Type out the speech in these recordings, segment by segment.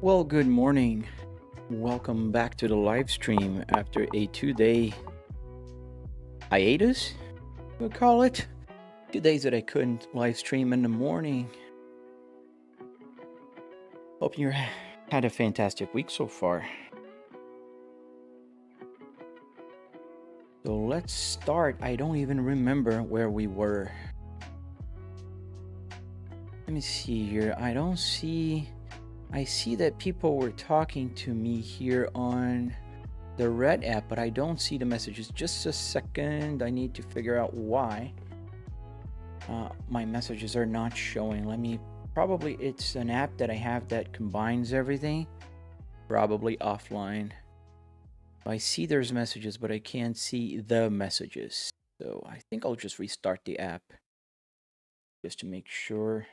Well, good morning. Welcome back to the live stream after a 2-day hiatus, we'll call it. 2 days that I couldn't live stream in the morning. Hope you had a fantastic week so far. So let's start. I don't even remember where we were. Let me see here. I see that people were talking to me here on the Red app, but I don't see the messages. Just a second. I need to figure out why my messages are not showing. Probably it's an app that I have that combines everything. Probably offline. I see there's messages, but I can't see the messages. So I think I'll just restart the app just to make sure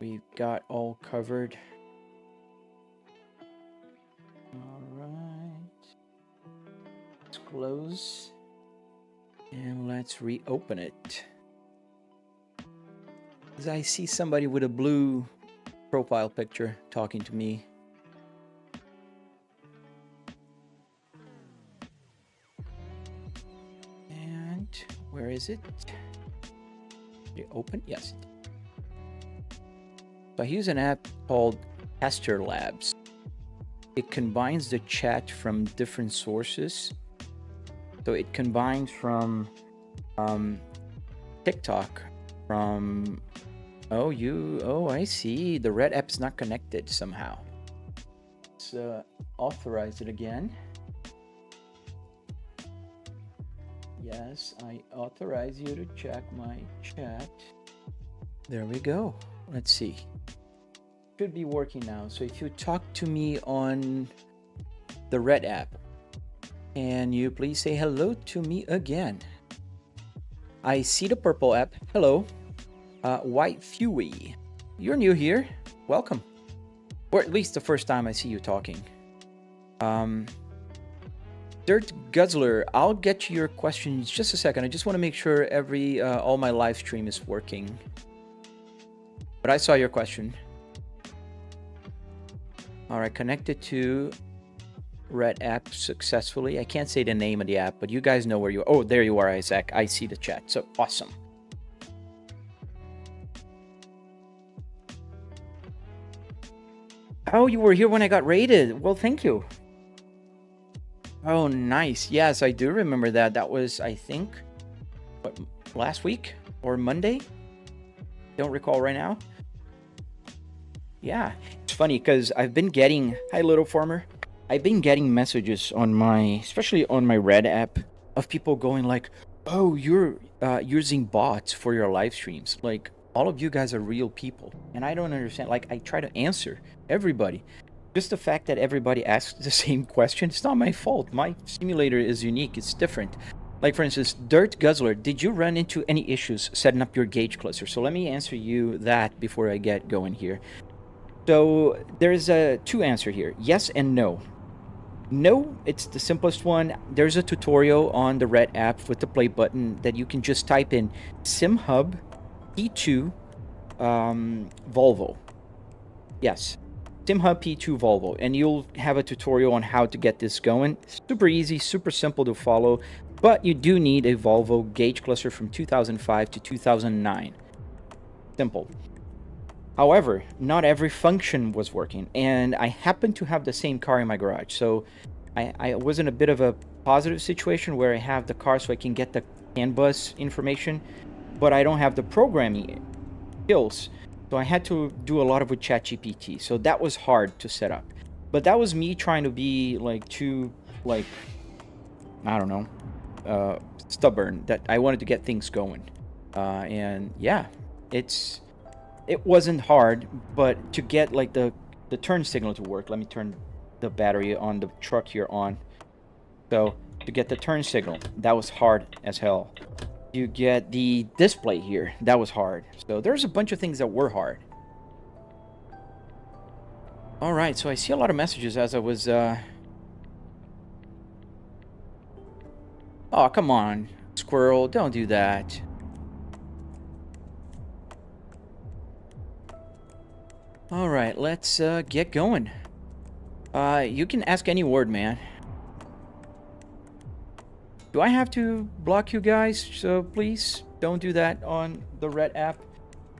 we've got all covered. All right. Let's close. And let's reopen it. As I see somebody with a blue profile picture talking to me. And where is it? Did it open? Yes. So I use an app called Tester Labs. It combines the chat from different sources. So it combines from TikTok, from I see. The Red app's not connected somehow. Let's authorize it again. Yes, I authorize you to check my chat. There we go. Let's see. Should be working now. So if you talk to me on the Red app, can you please say hello to me again? I see the purple app. Hello. White Fuey. You're new here. Welcome. Or at least the first time I see you talking. Dirt Guzzler, I'll get to your questions just a second. I just want to make sure all my live stream is working. But I saw your question. All right, connected to Red app successfully. I can't say the name of the app, but you guys know where you are. Oh, there you are, Isaac. I see the chat. So awesome. Oh, you were here when I got raided. Well, thank you. Oh, nice. Yes, I do remember that. That was, I think, what, last week or Monday? Don't recall right now. Yeah, it's funny because I've been getting, hi little farmer, I've been getting messages on especially on my Red app, of people going like, oh, you're using bots for your live streams. Like, all of you guys are real people. And I don't understand. Like, I try to answer everybody. Just the fact that everybody asks the same question, it's not my fault. My simulator is unique. It's different. Like, for instance, Dirt Guzzler, did you run into any issues setting up your gauge cluster? So let me answer you that before I get going here. So there's two answers here, yes and no. No, it's the simplest one. There's a tutorial on the Red app with the play button that you can just type in SimHub P2 Volvo. Yes, SimHub P2 Volvo, and you'll have a tutorial on how to get this going. Super easy, super simple to follow, but you do need a Volvo gauge cluster from 2005 to 2009. Simple. However, not every function was working, and I happened to have the same car in my garage. So I was in a bit of a positive situation where I have the car so I can get the CAN bus information, but I don't have the programming skills. So I had to do a lot of with ChatGPT. So that was hard to set up. But that was me trying to be I don't know, stubborn, that I wanted to get things going. And yeah, it wasn't hard, but to get like the turn signal to work, let me turn the battery on the truck here on. So to get the turn signal, that was hard as hell. You get the display here, that was hard. So there's a bunch of things that were hard. All right, so I see a lot of messages as I was oh, come on, squirrel, don't do that. All right, let's get going. You can ask any word, man. Do I have to block you guys? So please don't do that on the Red app.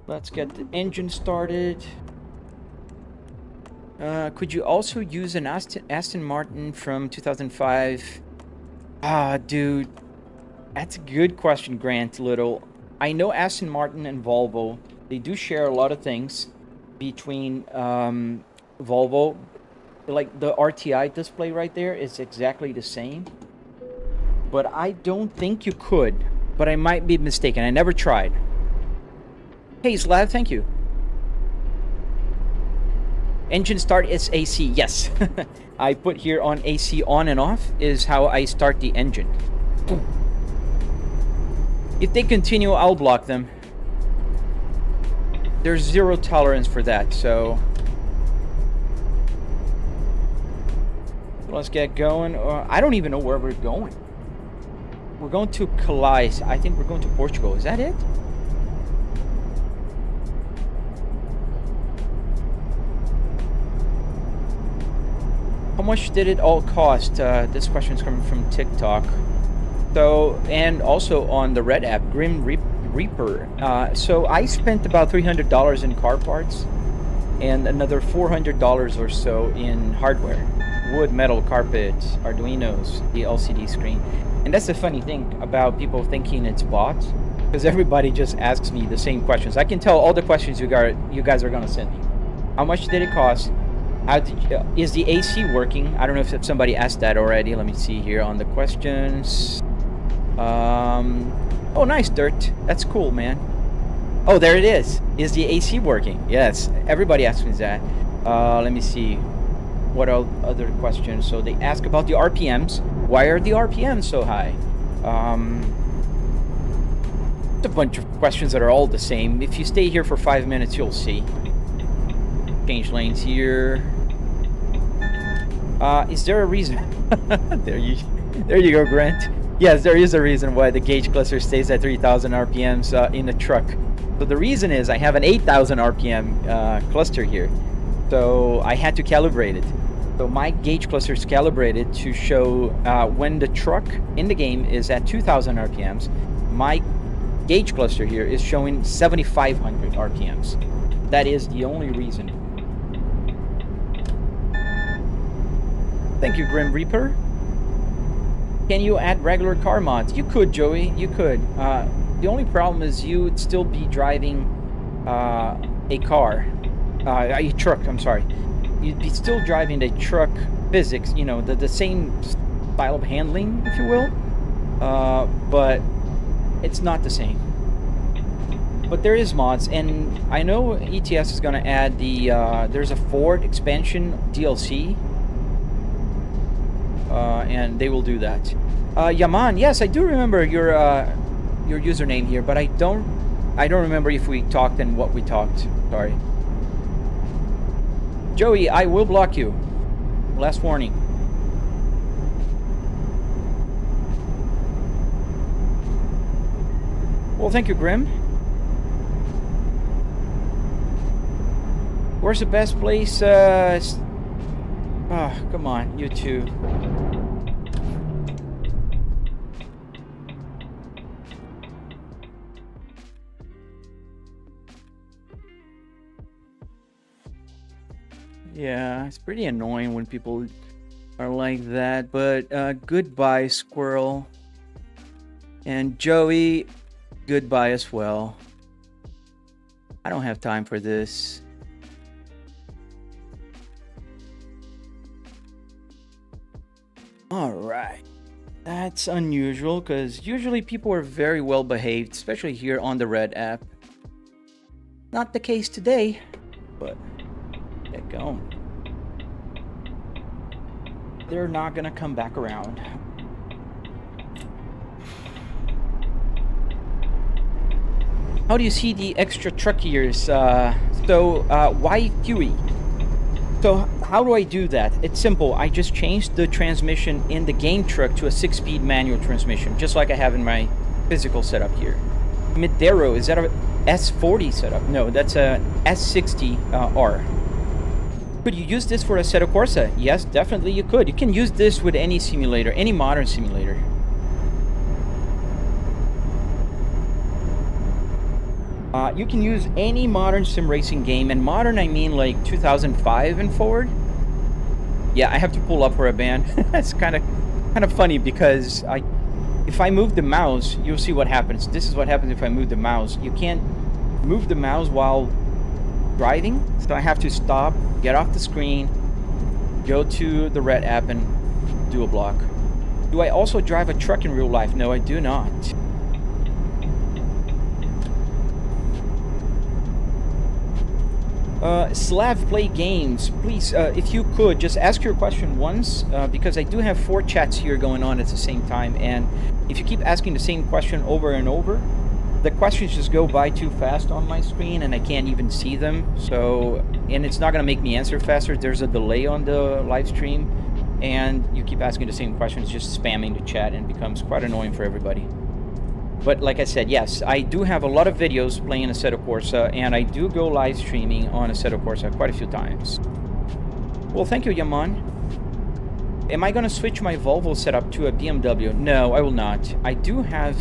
Let's get the engine started. Could you also use an Aston Martin from 2005? Dude, that's a good question, Grant Little. I know Aston Martin and Volvo, they do share a lot of things between Volvo. Like the RTI display right there is exactly the same. But I don't think you could. But I might be mistaken. I never tried. Hey, Slav, thank you. Engine start is AC. Yes. I put here on AC on and off is how I start the engine. If they continue, I'll block them. There's zero tolerance for that, so... Let's get going. I don't even know where we're going. We're going to Calais. I think we're going to Portugal. Is that it? How much did it all cost? This question is coming from TikTok. So, and also on the Red app, Grim Reaper. So I spent about $300 in car parts and another $400 or so in hardware. Wood, metal, carpet, Arduinos, the LCD screen. And that's the funny thing about people thinking it's bots, because everybody just asks me the same questions. I can tell all the questions you guys are going to send me. How much did it cost? Is the AC working? I don't know if somebody asked that already. Let me see here on the questions. Oh, nice, Dirt. That's cool, man. Oh, there it is. Is the AC working? Yes, everybody asks me that. Let me see. What are other questions? So they ask about the RPMs. Why are the RPMs so high? It's a bunch of questions that are all the same. If you stay here for 5 minutes, you'll see. Change lanes here. Is there a reason? there you go, Grant. Yes, there is a reason why the gauge cluster stays at 3,000 RPMs in the truck. So the reason is I have an 8,000 RPM cluster here. So I had to calibrate it. So my gauge cluster is calibrated to show when the truck in the game is at 2,000 RPMs. My gauge cluster here is showing 7,500 RPMs. That is the only reason. Thank you, Grim Reaper. Can you add regular car mods? You could, Joey. You could. The only problem is you would still be driving a car. A truck, I'm sorry. You'd be still driving a truck physics, you know, the same style of handling, if you will. But it's not the same. But there is mods, and I know ETS is going to add the, there's a Ford expansion DLC. And they will do that. Yaman, yes, I do remember your username here, but I don't remember if we talked and what we talked. Sorry. Joey, I will block you. Last warning. Well, thank you, Grim. Where's the best place? Come on, you two. Yeah, it's pretty annoying when people are like that, but goodbye, Squirrel. And Joey, goodbye as well. I don't have time for this. Alright. That's unusual, because usually people are very well behaved, especially here on the Red app. Not the case today, but get going. They're not gonna come back around. How do you see the extra truck gears? Why QE? So how do I do that? It's simple. I just changed the transmission in the game truck to a 6-speed manual transmission, just like I have in my physical setup here. Midero, is that a S40 setup? No, that's a S60R. Could you use this for Assetto Corsa? Yes, definitely you could. You can use this with any simulator, any modern simulator. You can use any modern sim racing game, and modern I mean like 2005 and forward. Yeah, I have to pull up for a band. It's kind of funny because if I move the mouse, you'll see what happens. This is what happens if I move the mouse. You can't move the mouse while driving, so I have to stop, get off the screen, go to the red app, and do a block. Do I also drive a truck in real life? No, I do not. Slav play games, please. If you could just ask your question once, because I do have 4 chats here going on at the same time, and if you keep asking the same question over and over, the questions just go by too fast on my screen and I can't even see them. So, and it's not gonna make me answer faster. There's a delay on the live stream, and you keep asking the same questions, just spamming the chat, and it becomes quite annoying for everybody. But like I said, yes, I do have a lot of videos playing Assetto Corsa, and I do go live streaming on Assetto Corsa quite a few times. Well, thank you, Yaman. Am I going to switch my Volvo setup to a BMW? No, I will not. I do have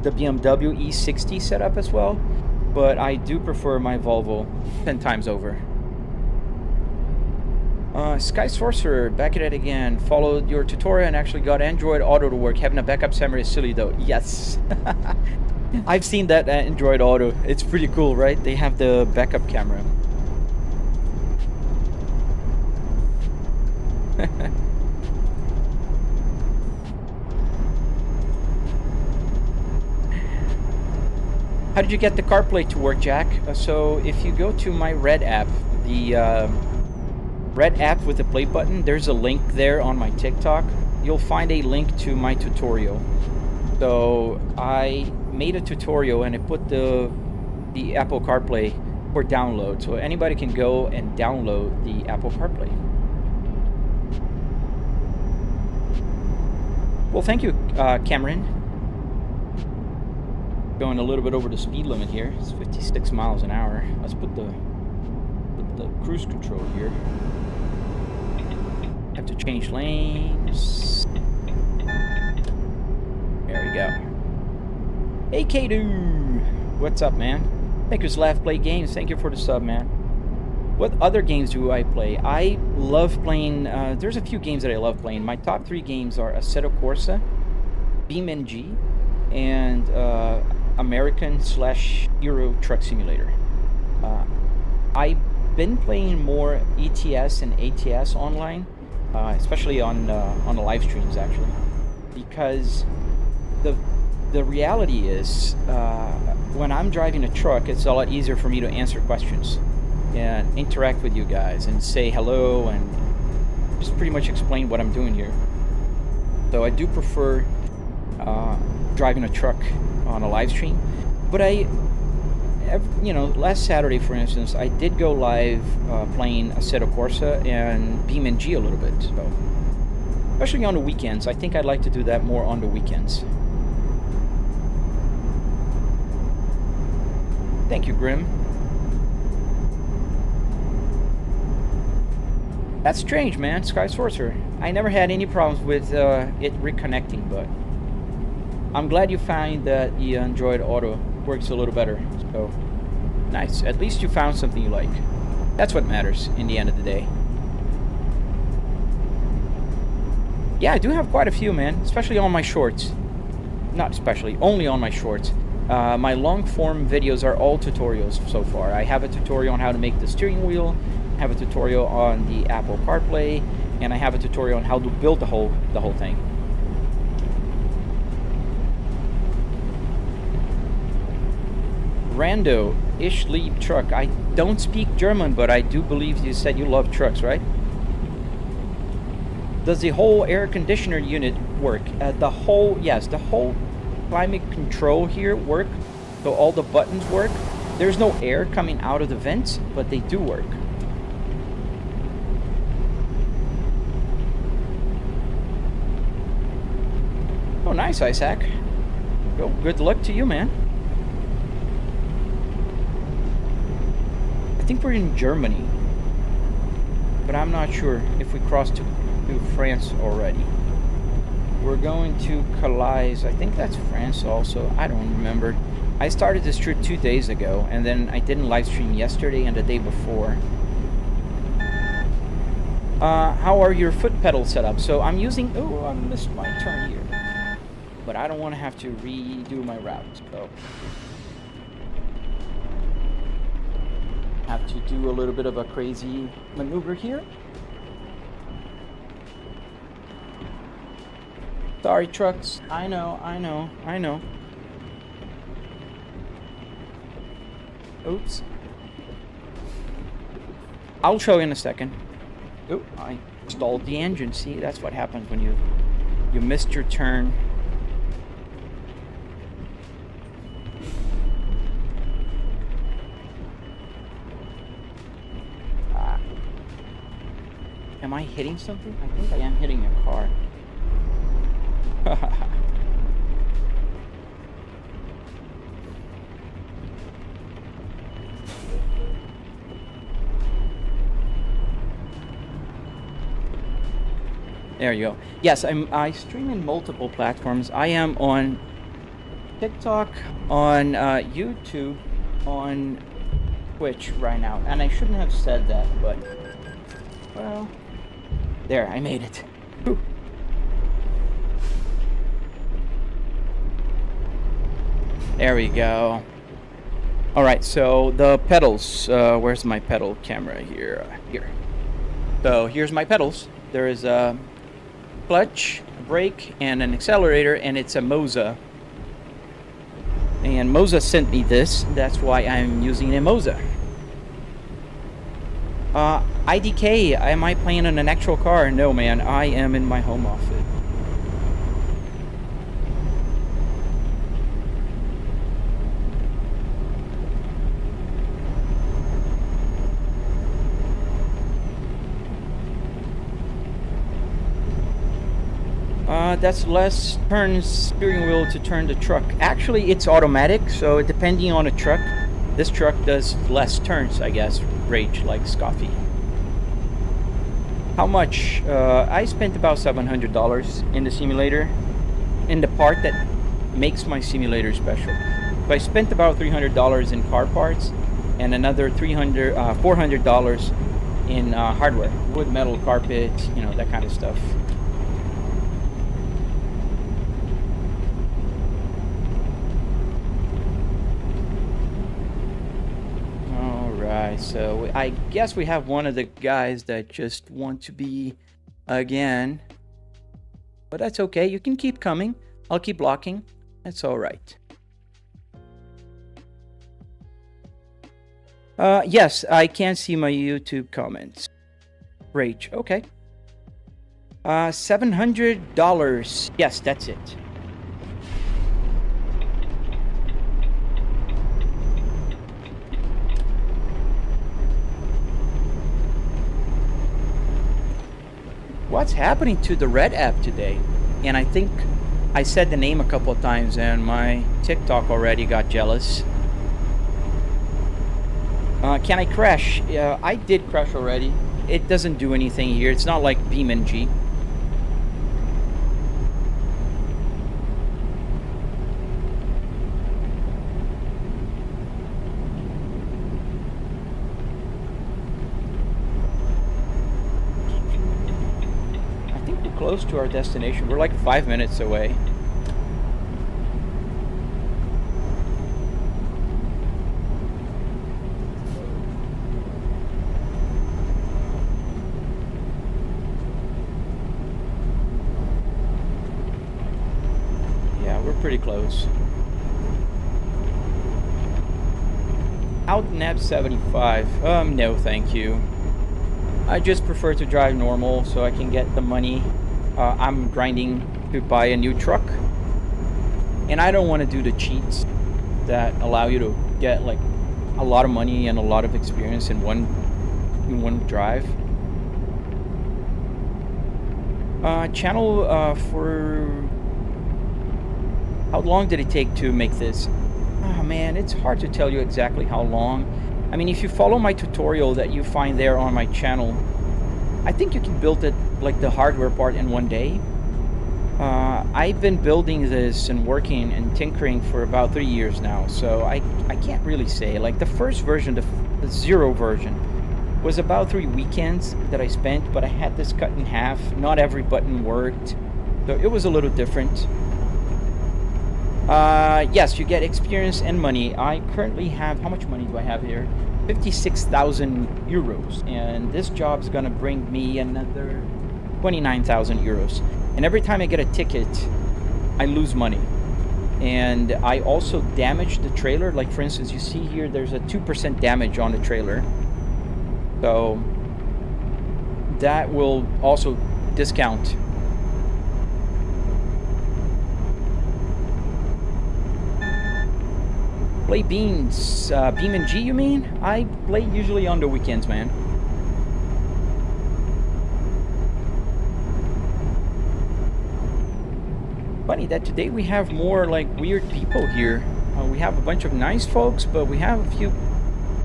the BMW E60 setup as well, but I do prefer my Volvo 10 times over. Sky Sorcerer, back at it again. Followed your tutorial and actually got Android Auto to work. Having a backup camera is silly though. Yes. I've seen that Android Auto. It's pretty cool, right? They have the backup camera. How did you get the CarPlay to work, Jack? So if you go to my Red app, the Red app with the play button, there's a link there on my TikTok. You'll find a link to my tutorial. So I made a tutorial and I put the Apple CarPlay for download, so anybody can go and download the Apple CarPlay. Well, thank you, Cameron. Going a little bit over the speed limit here. It's 56 miles an hour. Let's put the cruise control here. Have to change lanes. There we go. Hey, Kadu! What's up, man? Thank you, Slav Play Games. Thank you for the sub, man. What other games do I play? I love playing... there's a few games that I love playing. My top 3 games are Assetto Corsa, BeamNG, and American/Euro Truck Simulator. I've been playing more ETS and ATS online, especially on the live streams actually, because the reality is when I'm driving a truck, it's a lot easier for me to answer questions and interact with you guys and say hello and just pretty much explain what I'm doing here. So I do prefer driving a truck on a live stream, but last Saturday, for instance, I did go live playing Assetto Corsa and BeamNG a little bit. So, especially on the weekends, I think I'd like to do that more on the weekends. Thank you, Grim. That's strange, man. Sky Sorcerer. I never had any problems with it reconnecting, but I'm glad you find that the Android Auto works a little better. So nice. At least you found something you like. That's what matters in the end of the day. Yeah, I do have quite a few, man. Especially on my shorts. Not especially, only on my shorts. My long form videos are all tutorials so far. I have a tutorial on how to make the steering wheel, I have a tutorial on the Apple CarPlay, and I have a tutorial on how to build the whole thing. Rando, Ich lieb Truck. I don't speak German, but I do believe you said you love trucks, right? Does the whole air conditioner unit work? Yes, the whole climate control here work. So all the buttons work. There's no air coming out of the vents, but they do work. Oh, nice, Isaac. Well, good luck to you, man. I think we're in Germany, if but I'm not sure if we crossed to France already. We're going to Calais. I think that's France also. I don't remember. I started this trip 2 days ago, and then I didn't live stream yesterday and the day before. How are your foot pedals set up? So I'm using... Oh, I missed my turn here. But I don't want to have to redo my route, so... have to do a little bit of a crazy maneuver here. Sorry, trucks. I know. Oops. I'll show you in a second. Oh, I stalled the engine. See, that's what happens when you missed your turn. Am I hitting something? I think I am hitting a car. There you go. Yes, I stream in multiple platforms. I am on TikTok, on YouTube, on Twitch right now. And I shouldn't have said that, but well, there, I made it. Whew. There we go. All right, so the pedals. Where's my pedal camera here? Here. So here's my pedals. There is a clutch, a brake, and an accelerator, and it's a Moza. And Moza sent me this. That's why I'm using a Moza. IDK, am I playing in an actual car? No, man. I am in my home office. That's less turn steering wheel to turn the truck. Actually, it's automatic, so depending on the truck, this truck does less turns, I guess. Rage like Scoffy. How much? I spent about $700 in the simulator, in the part that makes my simulator special. So I spent about $300 in car parts, and another $400 in hardware, wood, metal, carpet, you know, that kind of stuff. So I guess we have one of the guys that just want to be again, but that's okay. You can keep coming. I'll keep blocking. That's all right. Yes, I can see my YouTube comments. Rage. Okay. $700. Yes, that's it. What's happening to the Red app today? And I think I said the name a couple of times and my TikTok already got jealous. Can I crash? I did crash already. It doesn't do anything here. It's not like BeamNG. Close to our destination. We're like 5 minutes away. Yeah, we're pretty close. Out nav 75. No, thank you. I just prefer to drive normal so I can get the money. I'm grinding to buy a new truck, and I don't want to do the cheats that allow you to get like a lot of money and a lot of experience in one drive. Channel for how long did it take to make this? Oh man, it's hard to tell you exactly how long. I mean, if you follow my tutorial that you find there on my channel, I think you can build it, like the hardware part, in one day. I've been building this and working and tinkering for about 3 years now, so I can't really say. Like the first version, the zero version, was about 3 weekends that I spent, but I had this cut in half. Not every button worked, so it was a little different. Yes, you get experience and money. I currently have, how much money do I have here? 56,000 euros, and this job's gonna bring me another 29,000 euros. And every time I get a ticket, I lose money. And I also damage the trailer. Like for instance, you see here, there's a 2% damage on the trailer. So that will also discount. Play beans, Beam and G, you mean? I play usually on the weekends, man. Funny that today we have more like weird people here. We have a bunch of nice folks, but we have a few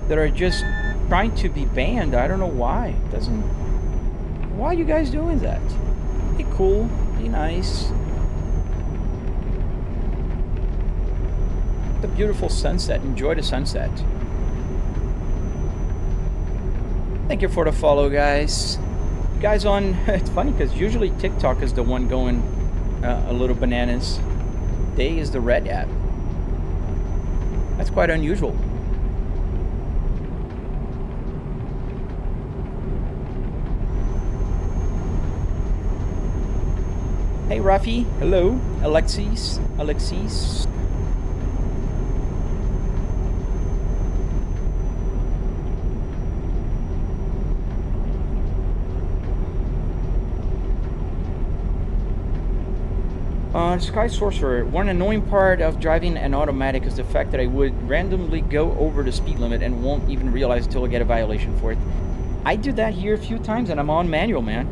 that are just trying to be banned. I don't know why. Why are you guys doing that? Be cool, be nice. It's a beautiful sunset. Enjoy the sunset. Thank you for the follow, guys. Guys on, it's funny because usually TikTok is the one going a little bananas. Today is the red app. That's quite unusual. Hey Rafi, hello. Alexis. Sky Sorcerer, one annoying part of driving an automatic is the fact that I would randomly go over the speed limit and won't even realize until I get a violation for it. I do that here a few times and I'm on manual, man.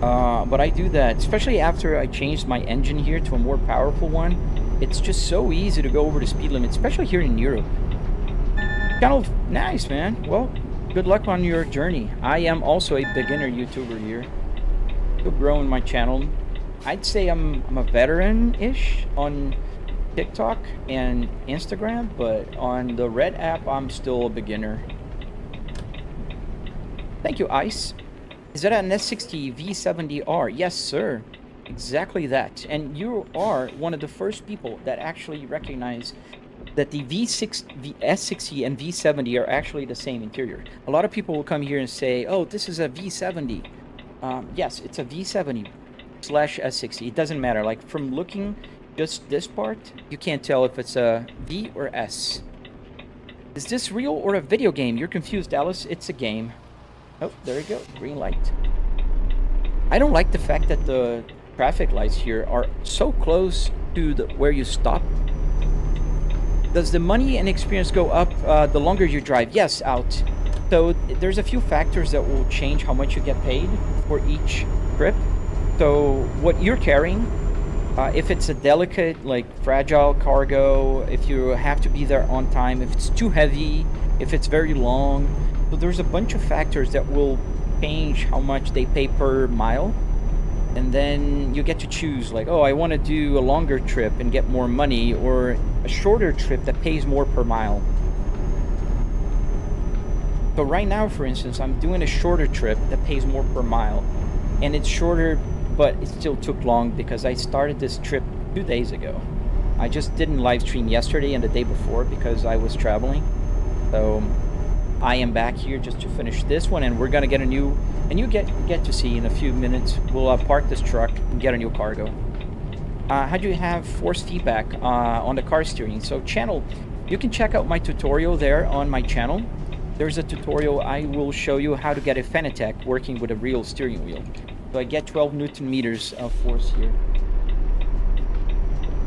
But I do that, especially after I changed my engine here to a more powerful one. It's just so easy to go over the speed limit, especially here in Europe. Kind of nice, man. Well, good luck on your journey. I am also a beginner YouTuber here. Still growing my channel. I'd say I'm a veteran-ish on TikTok and Instagram, but on the Red app, I'm still a beginner. Thank you, Ice. Is that an S60 V70R? Yes, sir. Exactly that. And you are one of the first people that actually recognize that the S60 and V70 are actually the same interior. A lot of people will come here and say, oh, this is a V70. Yes, it's a V70 / S60. It doesn't matter. Like from looking just this part, you can't tell if it's a V or S. Is this real or a video game? You're confused, Alice. It's a game. Oh, there you go. Green light. I don't like the fact that the traffic lights here are so close to where you stop. Does the money and experience go up the longer you drive? Yes, out. So there's a few factors that will change how much you get paid for each trip. So what you're carrying, if it's a delicate, like fragile cargo, if you have to be there on time, if it's too heavy, if it's very long. So there's a bunch of factors that will change how much they pay per mile. And then you get to choose, like, oh, I want to do a longer trip and get more money, or a shorter trip that pays more per mile. So right now, for instance, I'm doing a shorter trip that pays more per mile. And it's shorter, but it still took long because I started this trip 2 days ago. I just didn't live stream yesterday and the day before because I was traveling. So I am back here just to finish this one, and we're gonna get a new, and you get to see in a few minutes. We'll park this truck and get a new cargo. How do you have force feedback on the car steering? So channel, you can check out my tutorial there on my channel. There's a tutorial I will show you how to get a Fanatec working with a real steering wheel. So I get 12 Newton meters of force here.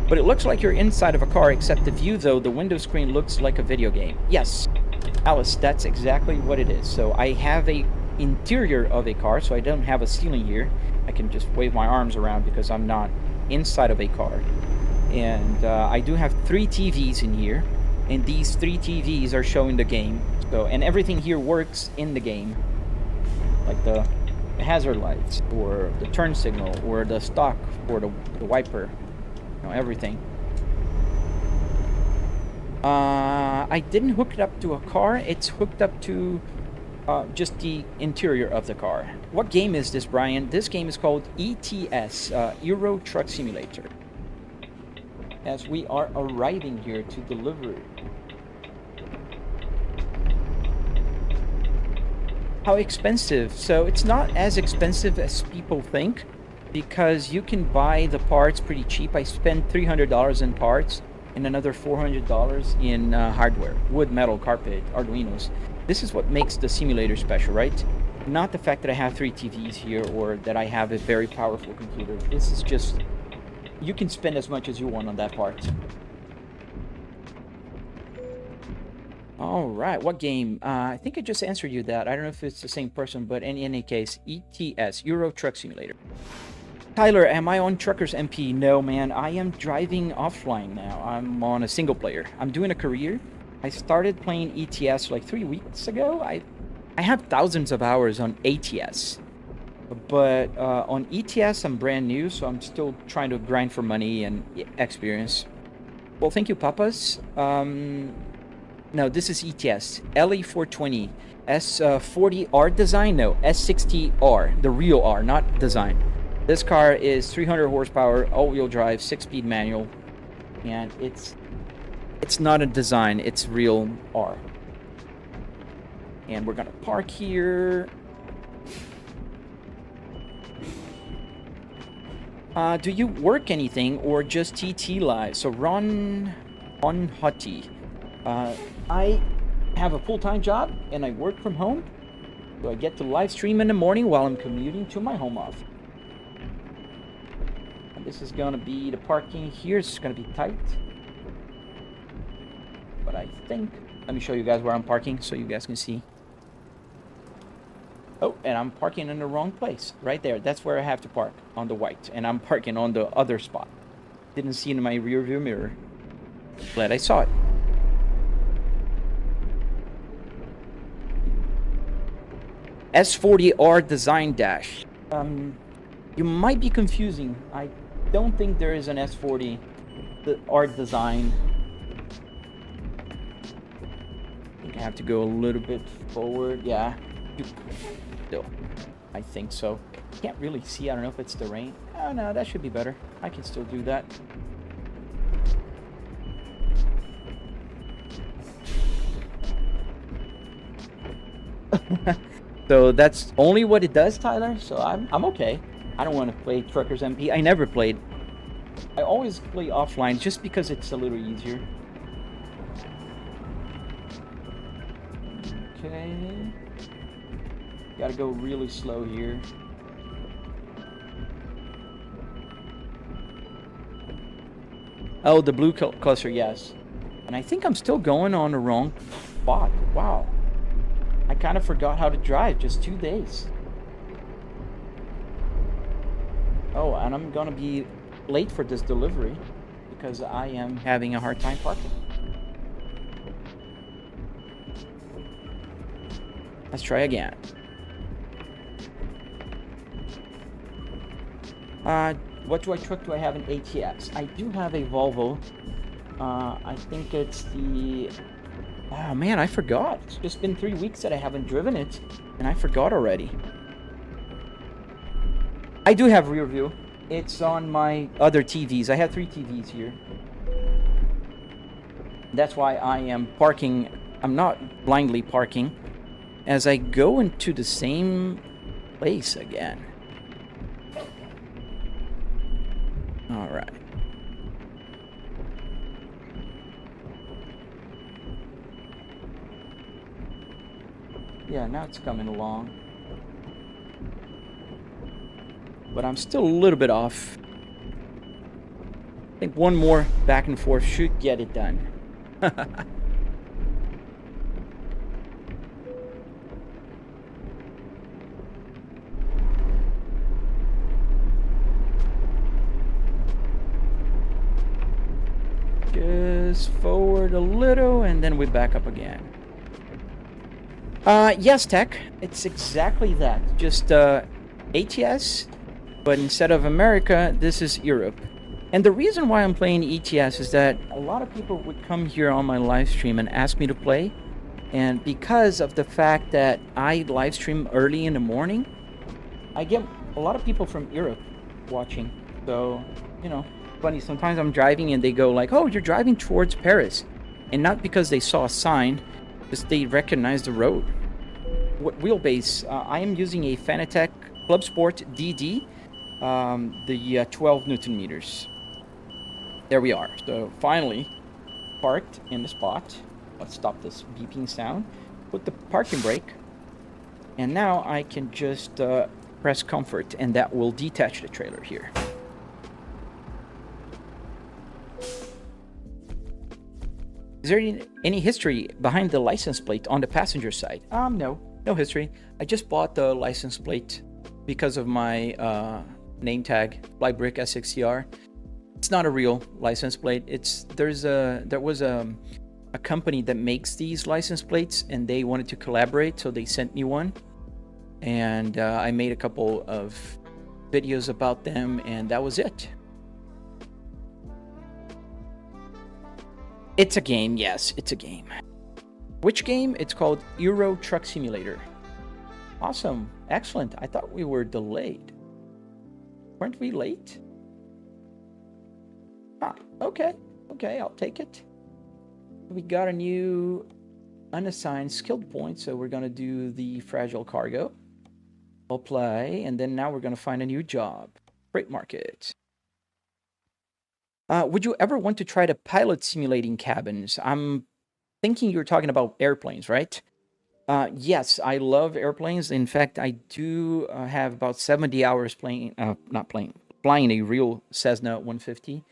But it looks like you're inside of a car, except the view though, the window screen looks like a video game. Yes, Alice, that's exactly what it is. So I have a interior of a car, so I don't have a ceiling here. I can just wave my arms around because I'm not inside of a car. And I do have 3 TVs in here, and these 3 TVs are showing the game. So, and everything here works in the game, like the hazard lights, or the turn signal, or the stock, or the wiper, you know, everything. I didn't hook it up to a car. It's hooked up to just the interior of the car. What game is this, Brian? This game is called ETS, Euro Truck Simulator. As we are arriving here to deliver. How expensive? So it's not as expensive as people think, because you can buy the parts pretty cheap. I spent $300 in parts and another $400 in hardware, wood, metal, carpet, Arduinos. This is what makes the simulator special, right? Not the fact that I have 3 TVs here or that I have a very powerful computer. This is just, you can spend as much as you want on that part. All right, what game? I think I just answered you that. I don't know if it's the same person, but in any case, ETS, Euro Truck Simulator. Tyler, am I on Truckers MP? No, man, I am driving offline now. I'm on a single player. I'm doing a career. I started playing ETS like 3 weeks ago. I have thousands of hours on ATS. But on ETS, I'm brand new, so I'm still trying to grind for money and experience. Well, thank you, Papas. No, this is ETS. LE420. S40R design? No, S60R. The real R, not design. This car is 300 horsepower, all-wheel drive, 6-speed manual. And it's not a design, it's real R. And we're gonna park here. Do you work anything or just TT live? So Ron Hottie. I have a full-time job and I work from home. So I get to live stream in the morning while I'm commuting to my home office. And this is gonna be the parking here. It's gonna be tight. But I think, let me show you guys where I'm parking so you guys can see. Oh, and I'm parking in the wrong place. Right there. That's where I have to park, on the white. And I'm parking on the other spot. Didn't see in my rear view mirror. Glad I saw it. S40R design dash. You might be confusing. I don't think there is an S40R design. I think I have to go a little bit forward. Yeah. Still, I think so. Can't really see. I don't know if it's the rain. Oh no, that should be better. I can still do that. So that's only what it does, Tyler. So I'm okay. I don't want to play Truckers MP. I never played. I always play offline just because it's a little easier. Okay. Gotta go really slow here. Oh, the blue cluster, yes. And I think I'm still going on the wrong spot. Wow. I kind of forgot how to drive just 2 days. Oh, and I'm gonna be late for this delivery because I am having a hard time parking. Let's try again. What truck do I have in ATS? I do have a Volvo. I think it's the... Oh man, I forgot. It's just been 3 weeks that I haven't driven it, and I forgot already. I do have rear view. It's on my other TVs. I have 3 TVs here. That's why I am parking. I'm not blindly parking as I go into the same place again. All right. Yeah, now it's coming along. But I'm still a little bit off. I think one more back and forth should get it done. Just forward a little and then we back up again. Yes, Tech. It's exactly that. Just ATS, but instead of America, this is Europe. And the reason why I'm playing ETS is that a lot of people would come here on my live stream and ask me to play. And because of the fact that I live stream early in the morning, I get a lot of people from Europe watching. So, you know, funny, sometimes I'm driving and they go like, oh, you're driving towards Paris. And not because they saw a sign, just they recognize the road. What wheelbase? I am using a Fanatec Club Sport DD, the 12 Newton meters. There we are. So finally parked in the spot. Let's stop this beeping sound. Put the parking brake. And now I can just press comfort, and that will detach the trailer here. Is there any history behind the license plate on the passenger side? No history. I just bought the license plate because of my name tag, Volvo S60R. It's not a real license plate. There was a company that makes these license plates, and they wanted to collaborate, so they sent me one, and I made a couple of videos about them, and that was it. It's a game, yes, it's a game. Which game? It's called Euro Truck Simulator. Awesome, excellent. I thought we were delayed. Weren't we late? Ah, okay, I'll take it. We got a new unassigned skilled point, so we're gonna do the fragile cargo. Apply, and then now we're gonna find a new job. Freight market. Would you ever want to try to pilot simulating cabins? I'm thinking you're talking about airplanes, right? Yes, I love airplanes. In fact, I do have about 70 hours flying a real Cessna 150.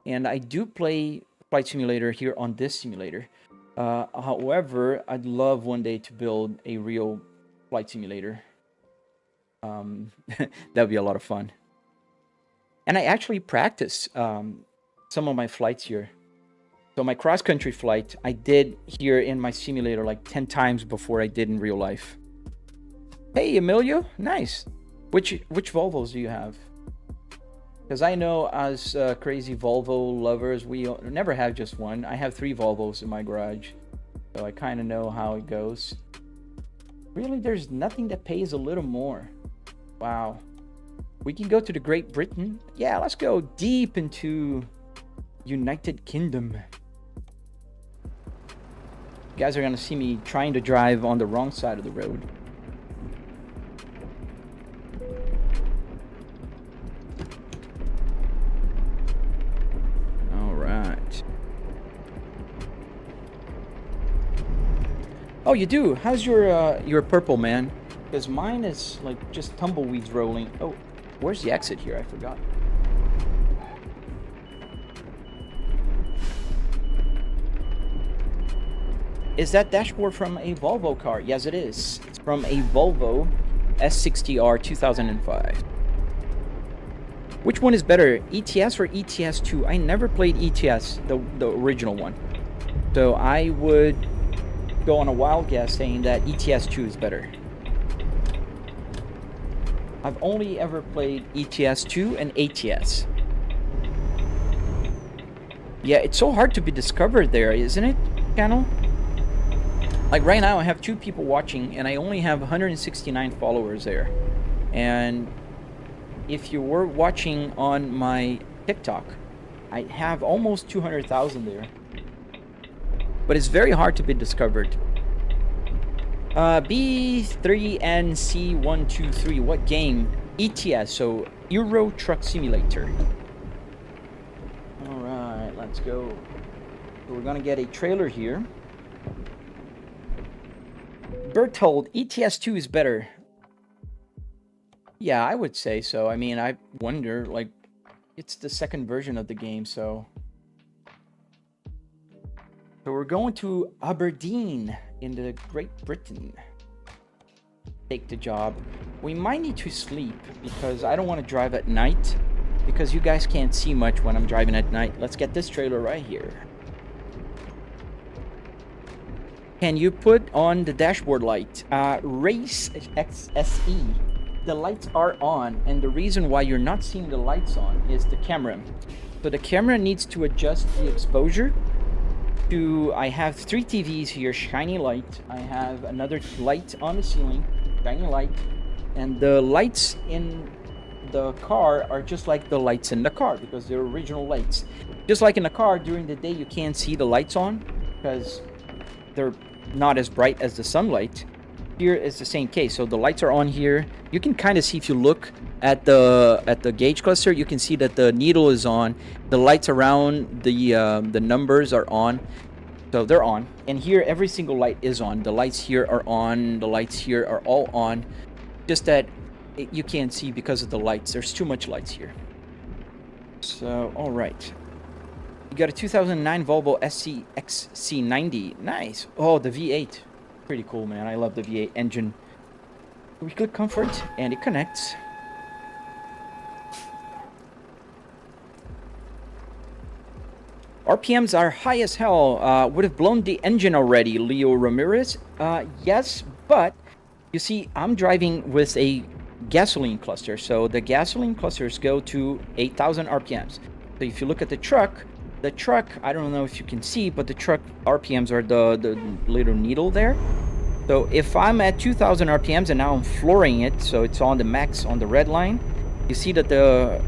And I do play Flight Simulator here on this simulator. However, I'd love one day to build a real flight simulator. That'd be a lot of fun. And I actually practice some of my flights here. So my cross-country flight, I did here in my simulator like 10 times before I did in real life. Hey, Emilio, nice. Which Volvos do you have? Because I know as crazy Volvo lovers, we never have just one. I have 3 Volvos in my garage, so I kind of know how it goes. Really, there's nothing that pays a little more. Wow. We can go to the Great Britain. Yeah, let's go deep into United Kingdom. You guys are gonna see me trying to drive on the wrong side of the road. All right. Oh, you do? How's your purple, man? Because mine is like just tumbleweeds rolling. Oh, where's the exit here? I forgot. Is that dashboard from a Volvo car? Yes, it is. It's from a Volvo S60R 2005. Which one is better, ETS or ETS2? I never played ETS, the original one. So I would go on a wild guess saying that ETS2 is better. I've only ever played ETS2 and ATS. Yeah, it's so hard to be discovered there, isn't it, channel? Like right now I have 2 people watching and I only have 169 followers there. And if you were watching on my TikTok, I have almost 200,000 there. But it's very hard to be discovered. B3NC123, what game? ETS, so Euro Truck Simulator. Alright, let's go. So we're gonna get a trailer here. Berthold, ETS2 is better. Yeah, I would say so. I mean, I wonder, like, it's the second version of the game, so... So we're going to Aberdeen in the Great Britain. Take the job. We might need to sleep because I don't want to drive at night because you guys can't see much when I'm driving at night. Let's get this trailer right here. can you put on the dashboard light? Race XSE, the lights are on, and the reason why you're not seeing the lights on is the camera. So the camera needs to adjust the exposure to, I have 3 TVs here, shiny light. I have another light on the ceiling, shiny light. And the lights in the car are just like the lights in the car because they're original lights. Just like in the car, during the day you can't see the lights on because they're not as bright as the sunlight. Here is the same case. So the lights are on here. You can kind of see, if you look at the gauge cluster, you can see that the needle is on. The lights around the numbers are on. So they're on. And here every single light is on. The lights here are on. The lights here are all on. Just that you can't see because of the lights. There's too much lights here. So, all right. You got a 2009 Volvo XC90. Nice. Oh, the V8. Pretty cool, man. I love the V8 engine. We click comfort and it connects. RPMs are high as hell. Would have blown the engine already, Leo Ramirez. Yes, but you see, I'm driving with a gasoline cluster. So the gasoline clusters go to 8,000 RPMs. So if you look at the truck, I don't know if you can see, but the truck RPMs are the little needle there. So if I'm at 2,000 RPMs and now I'm flooring it, so it's on the max on the red line, you see that the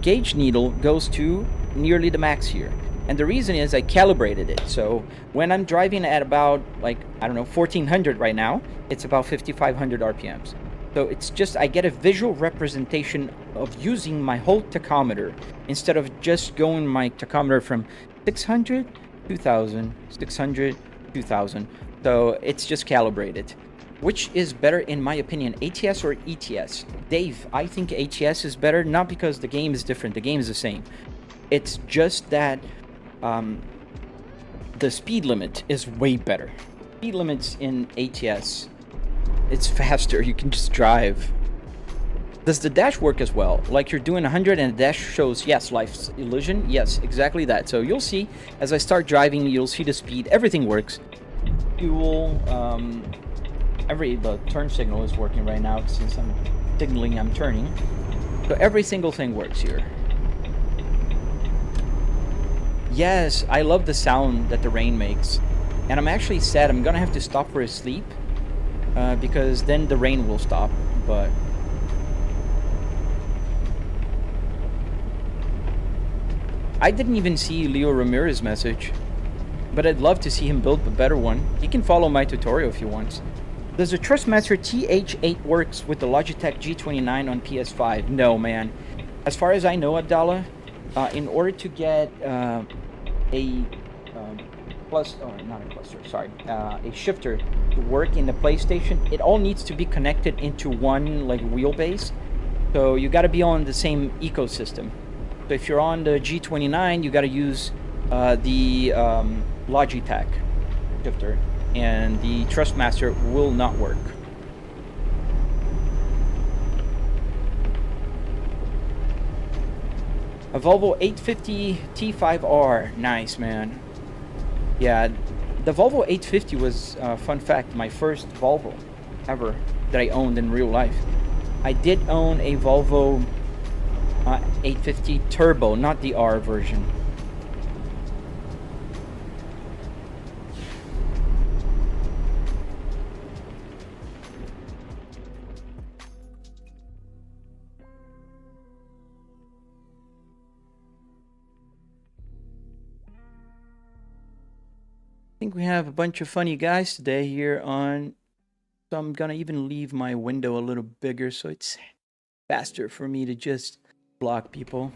gauge needle goes to nearly the max here. And the reason is I calibrated it. So when I'm driving at about, like, I don't know, 1400 right now, it's about 5500 RPMs. So it's just, I get a visual representation of using my whole tachometer instead of just going my tachometer from 600, 2000, 600, 2000. So it's just calibrated. Which is better in my opinion, ATS or ETS? Dave, I think ATS is better, not because the game is different, the game is the same. It's just that the speed limit is way better. Speed limits in ATS, it's faster, you can just drive. Does the dash work as well? Like you're doing 100 and the dash shows, yes, life's illusion, yes, exactly that. So you'll see, as I start driving, you'll see the speed, everything works. Fuel, the turn signal is working right now since I'm signaling I'm turning. So every single thing works here. Yes, I love the sound that the rain makes. And I'm actually sad I'm gonna have to stop for a sleep. Because then the rain will stop, but... I didn't even see Leo Ramirez's message. But I'd love to see him build a better one. He can follow my tutorial if he wants. Does the Trustmaster TH8 works with the Logitech G29 on PS5? No, man. As far as I know, Abdallah, in order to get a shifter to work in the PlayStation, it all needs to be connected into one like wheelbase. So you got to be on the same ecosystem. So if you're on the G29, you got to use the Logitech shifter, and the Trustmaster will not work. A Volvo 850 T5R. Nice, man. Yeah, the Volvo 850 was, fun fact, my first Volvo ever that I owned in real life. I did own a Volvo 850 Turbo, not the R version. I think we have a bunch of funny guys today here on, so I'm gonna even leave my window a little bigger so it's faster for me to just block people.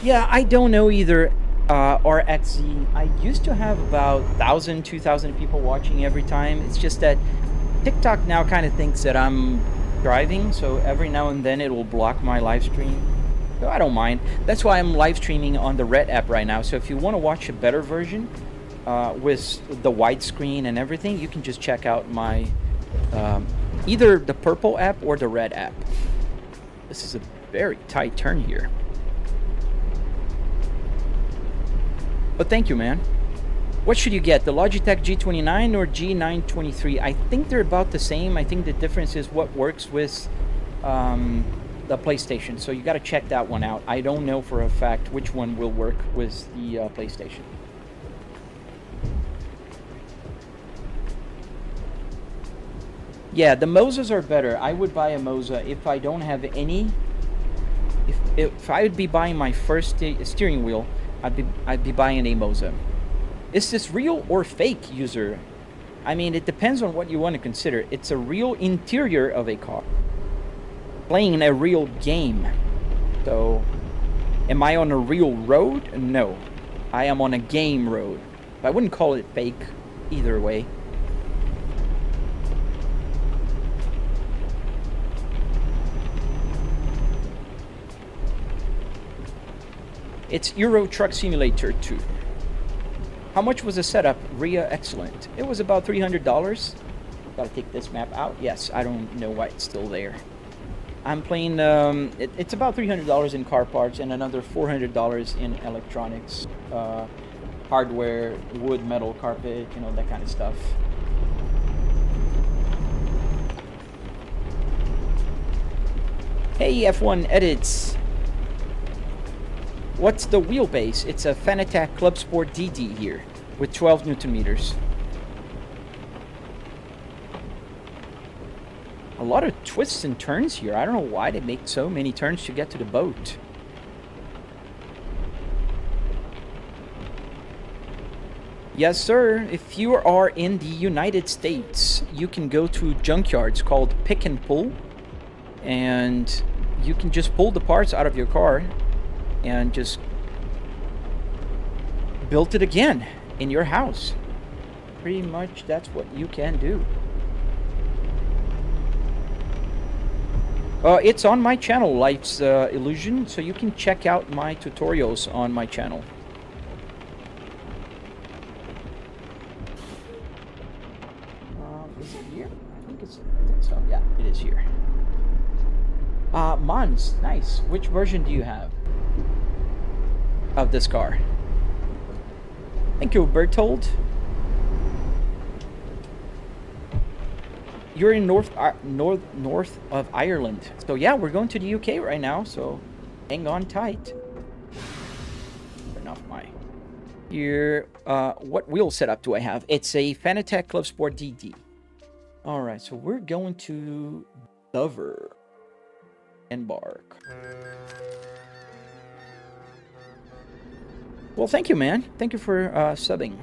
Yeah, I don't know either, RXZ. I used to have about 1,000, 2,000 people watching every time. It's just that TikTok now kind of thinks that I'm driving, so every now and then it will block my live stream. So I don't mind. That's why I'm live streaming on the Red app right now. So if you want to watch a better version with the widescreen and everything, you can just check out my either the Purple app or the Red app. This is a very tight turn here. But thank you, man. What should you get, the Logitech G29 or G923? I think they're about the same. I think the difference is what works with the PlayStation. So you got to check that one out. I don't know for a fact which one will work with the PlayStation. Yeah, the Mosas are better. I would buy a Mosa if I don't have any. If I would be buying my first steering wheel, I'd be buying a Mosa. Is this real or fake, user? I mean, it depends on what you want to consider. It's a real interior of a car, playing a real game. So, am I on a real road? No, I am on a game road. I wouldn't call it fake either way. It's Euro Truck Simulator 2. How much was the setup? Ria, excellent. It was about $300. Gotta take this map out. Yes, I don't know why it's still there. I'm playing, it's about $300 in car parts and another $400 in electronics, hardware, wood, metal, carpet, you know, that kind of stuff. Hey, F1 Edits. What's the wheelbase? It's a Fanatec Club Sport DD here with 12 Newton meters. A lot of twists and turns here. I don't know why they make so many turns to get to the boat. Yes, sir. If you are in the United States, you can go to junkyards called Pick and Pull, and you can just pull the parts out of your car and just build it again in your house. Pretty much that's what you can do. It's on my channel, Life's Illusion, so you can check out my tutorials on my channel. Is it here? I think so. Yeah, it is here. Mons, nice. Which version do you have of this car? Thank you, Bertold. You're in north of Ireland. So yeah, we're going to the UK right now, so hang on tight. Turn off my... Here, what wheel setup do I have? It's a Fanatec Club Sport DD. Alright, so we're going to Dover. Embark. Well, thank you, man. Thank you for subbing.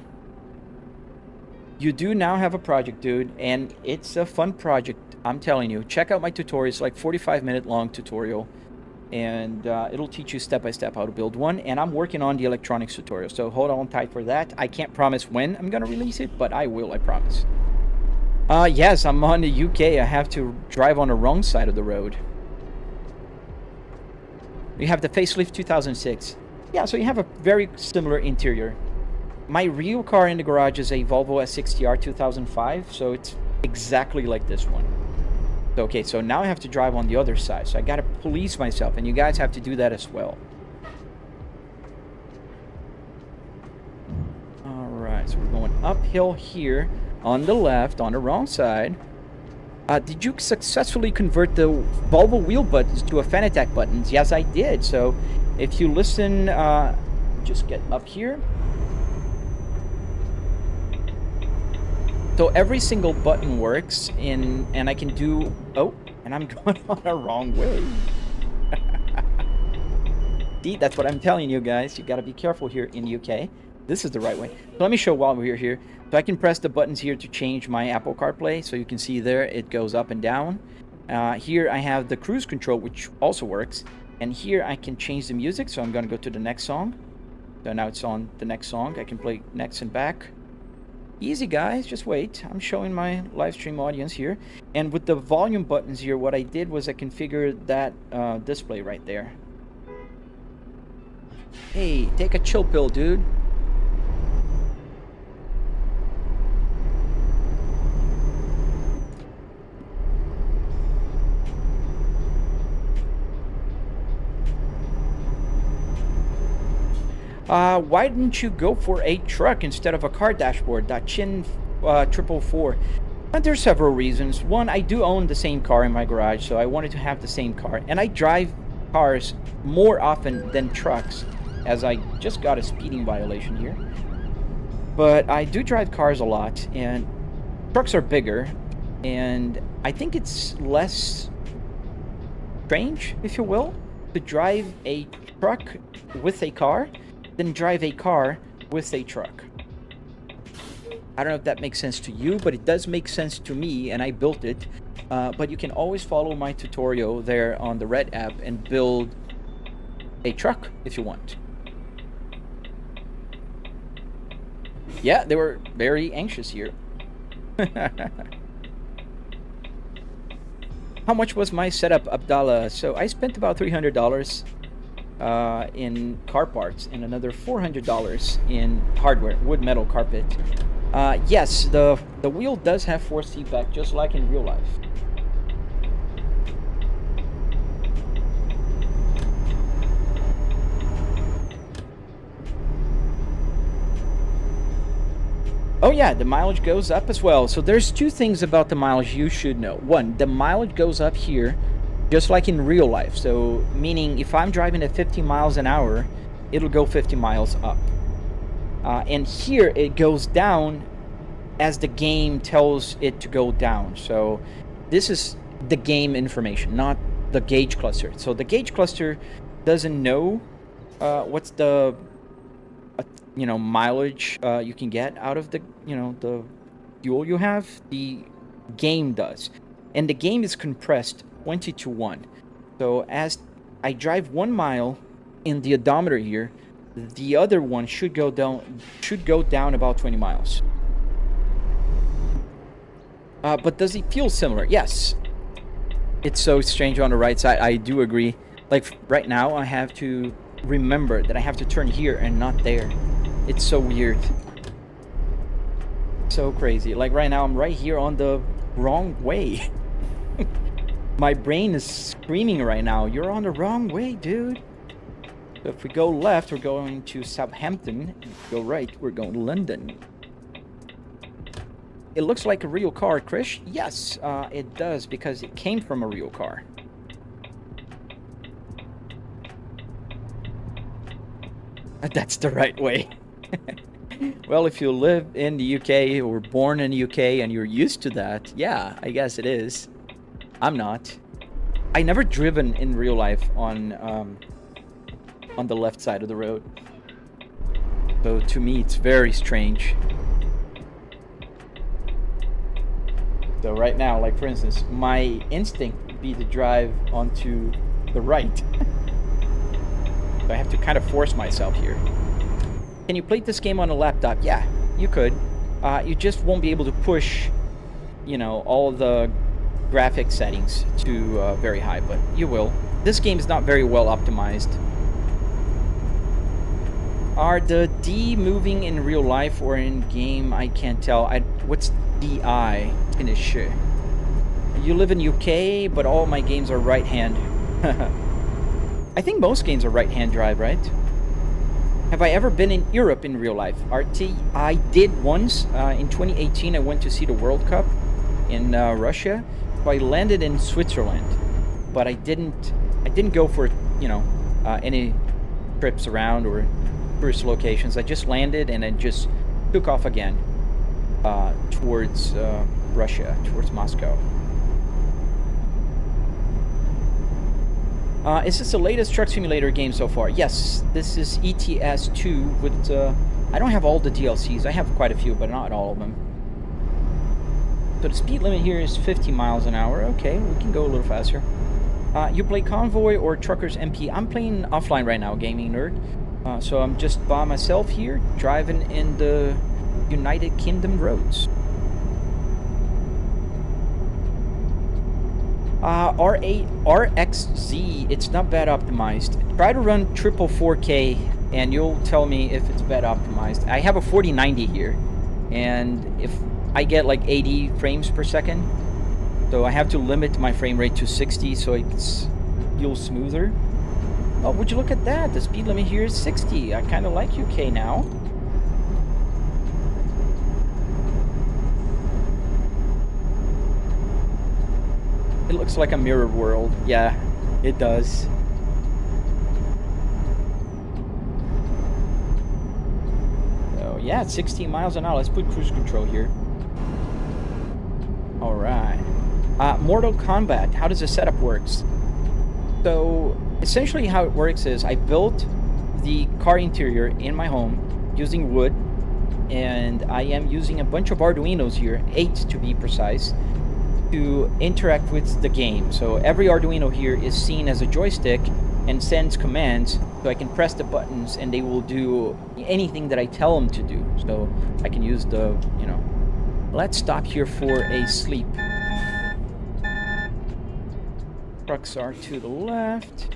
You do now have a project, dude, and it's a fun project. I'm telling you. Check out my tutorial. It's like 45-minute long tutorial, and it'll teach you step by step how to build one. And I'm working on the electronics tutorial, so hold on tight for that. I can't promise when I'm gonna release it, but I will. I promise. Yes, I'm on the UK. I have to drive on the wrong side of the road. You have the facelift 2006. Yeah, so you have a very similar interior. My real car in the garage is a Volvo S60R 2005, so it's exactly like this one. Okay, so now I have to drive on the other side, so I gotta police myself, and you guys have to do that as well. Alright, so we're going uphill here on the left, on the wrong side. Did you successfully convert the Volvo wheel buttons to a Fanatec buttons? Yes, I did. So if you listen, just get up here. So every single button works, and I can do... Oh, and I'm going on the wrong way. See, that's what I'm telling you guys. You gotta be careful here in the UK. This is the right way. So let me show while we're here. So I can press the buttons here to change my Apple CarPlay. So you can see there, it goes up and down. Here I have the cruise control, which also works. And here I can change the music. So I'm going to go to the next song. So now it's on the next song. I can play next and back. Easy, guys. Just wait. I'm showing my live stream audience here. And with the volume buttons here, what I did was I configured that display right there. Hey, take a chill pill, dude. Why didn't you go for a truck instead of a car dashboard? That Chin 444. There's several reasons. One, I do own the same car in my garage, so I wanted to have the same car. And I drive cars more often than trucks, as I just got a speeding violation here. But I do drive cars a lot, and trucks are bigger, and I think it's less strange, if you will, to drive a truck with a car than drive a car with a truck. I don't know if that makes sense to you, but it does make sense to me, and I built it. But you can always follow my tutorial there on the Red app and build a truck if you want. Yeah, they were very anxious here. How much was my setup, Abdallah? So I spent about $300 in car parts and another $400 in hardware, wood metal carpet. Yes, the wheel does have force feedback, just like in real life. Oh yeah, the mileage goes up as well. So there's two things about the mileage you should know. One, the mileage goes up here just like in real life. So meaning if I'm driving at 50 miles an hour, it'll go 50 miles up. And here it goes down as the game tells it to go down. So this is the game information, not the gauge cluster. So the gauge cluster doesn't know what's the mileage you can get out of the the fuel you have. The game does, and the game is compressed 20-1. So as I drive 1 mile in the odometer here, the other one should go down about 20 miles. But does it feel similar? Yes. It's so strange on the right side. I do agree. Like right now, I have to remember that I have to turn here and not there. It's so weird. So crazy. Like right now, I'm right here on the wrong way. My brain is screaming right now. You're on the wrong way, dude. So if we go left, we're going to Southampton. If we go right, we're going to London. It looks like a real car, Krish. Yes, it does, because it came from a real car. That's the right way. Well, if you live in the UK or born in the UK and you're used to that, yeah, I guess it is. I'm not. I never driven in real life on the left side of the road. So to me, it's very strange. So right now, like for instance, my instinct would be to drive onto the right. So I have to kind of force myself here. Can you play this game on a laptop? Yeah, you could. You just won't be able to push, all the graphic settings to very high, but you will. This game is not very well optimized. Are the D moving in real life or in game? I can't tell. What's DI? Finish. You live in UK, but all my games are right hand. I think most games are right hand drive, right? Have I ever been in Europe in real life? RT, I did once. In 2018, I went to see the World Cup in Russia. So I landed in Switzerland, but I didn't go for any trips around or tourist locations. I just landed and then just took off again towards Russia, towards Moscow. Is this the latest truck simulator game so far? Yes, this is ETS2 with, I don't have all the DLCs. I have quite a few, but not all of them. So the speed limit here is 50 miles an hour. Okay, we can go a little faster. You play Convoy or Truckers MP? I'm playing offline right now, Gaming Nerd. So I'm just by myself here, driving in the United Kingdom roads. R8 RXZ, it's not bad optimized. Try to run triple 4K and you'll tell me if it's bad optimized. I have a 4090 here, and if I get like 80 frames per second, so I have to limit my frame rate to 60 so it's feels smoother. Oh, would you look at that? The speed limit here is 60. I kind of like UK now. It looks like a mirror world. Yeah, it does. So yeah, 16 miles an hour. Let's put cruise control here. All right. Mortal Kombat. How does the setup works? So essentially how it works is I built the car interior in my home using wood, and I am using a bunch of Arduinos here, 8 to be precise, to interact with the game. So every Arduino here is seen as a joystick and sends commands, so I can press the buttons and they will do anything that I tell them to do. So I can use the, you know, let's stop here for a sleep. Trucks are to the left.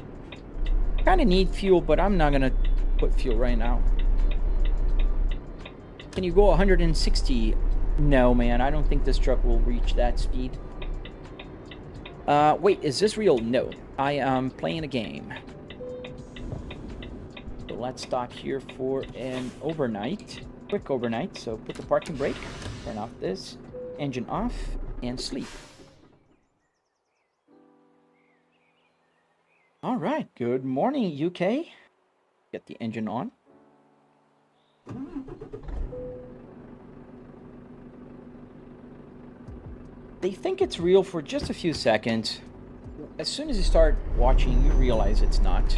Kind of need fuel, but I'm not gonna put fuel right now. Can you go 160? No, man, I don't think this truck will reach that speed. Wait, is this real? No, I am playing a game. So let's stop here for an overnight, quick overnight. So put the parking brake, turn off this, engine off, and sleep. All right, good morning, UK. Get the engine on. They think it's real for just a few seconds. As soon as you start watching, you realize it's not.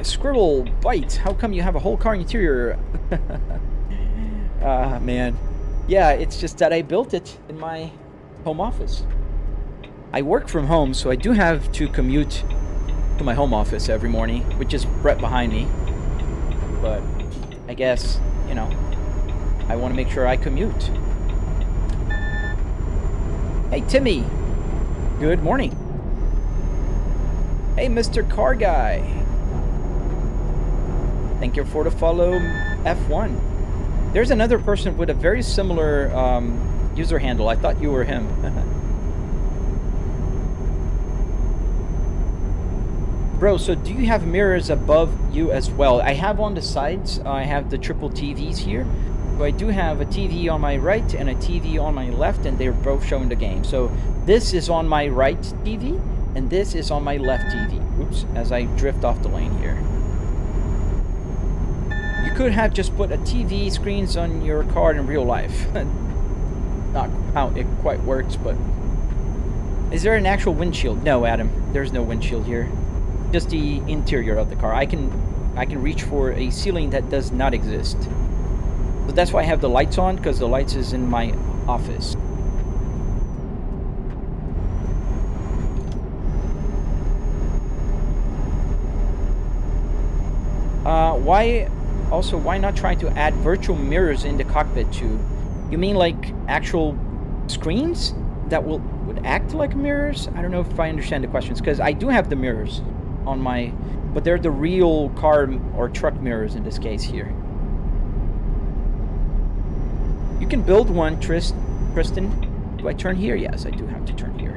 Scribble, bite. How come you have a whole car interior? Man. Yeah, it's just that I built it in my home office. I work from home, so I do have to commute to my home office every morning, which is right behind me. But I guess, you know, I want to make sure I commute. Hey, Timmy. Good morning. Hey, Mr. Car Guy. Thank you for the follow, F1. There's another person with a very similar user handle. I thought you were him. Bro, so do you have mirrors above you as well? I have on the sides. I have the triple TVs here. So I do have a TV on my right and a TV on my left, and they're both showing the game. So this is on my right TV, and this is on my left TV. Oops, as I drift off the lane here. You could have just put a TV screens on your car in real life. Not how it quite works, but... Is there an actual windshield? No, Adam, there's no windshield here. Just the interior of the car. I can reach for a ceiling that does not exist. So that's why I have the lights on, because the lights is in my office. Why not try to add virtual mirrors in the cockpit too? You mean like actual screens that would act like mirrors? I don't know if I understand the questions, because I do have the mirrors on my, but they're the real car or truck mirrors in this case here. You can build one, Tristan. Do I turn here? Yes, I do have to turn here.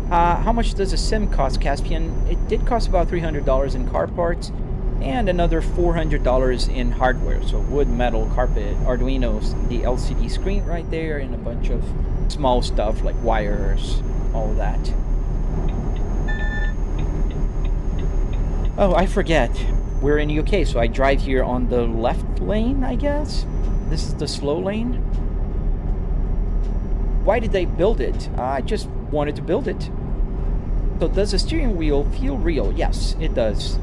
How much does a sim cost, Caspian? It did cost about $300 in car parts and another $400 in hardware. So wood, metal, carpet, Arduinos, the LCD screen right there, and a bunch of small stuff like wires, all that. Oh, I forget. We're in the UK, so I drive here on the left lane, I guess. This is the slow lane. Why did they build it? I just wanted to build it. So does the steering wheel feel real? Yes, it does.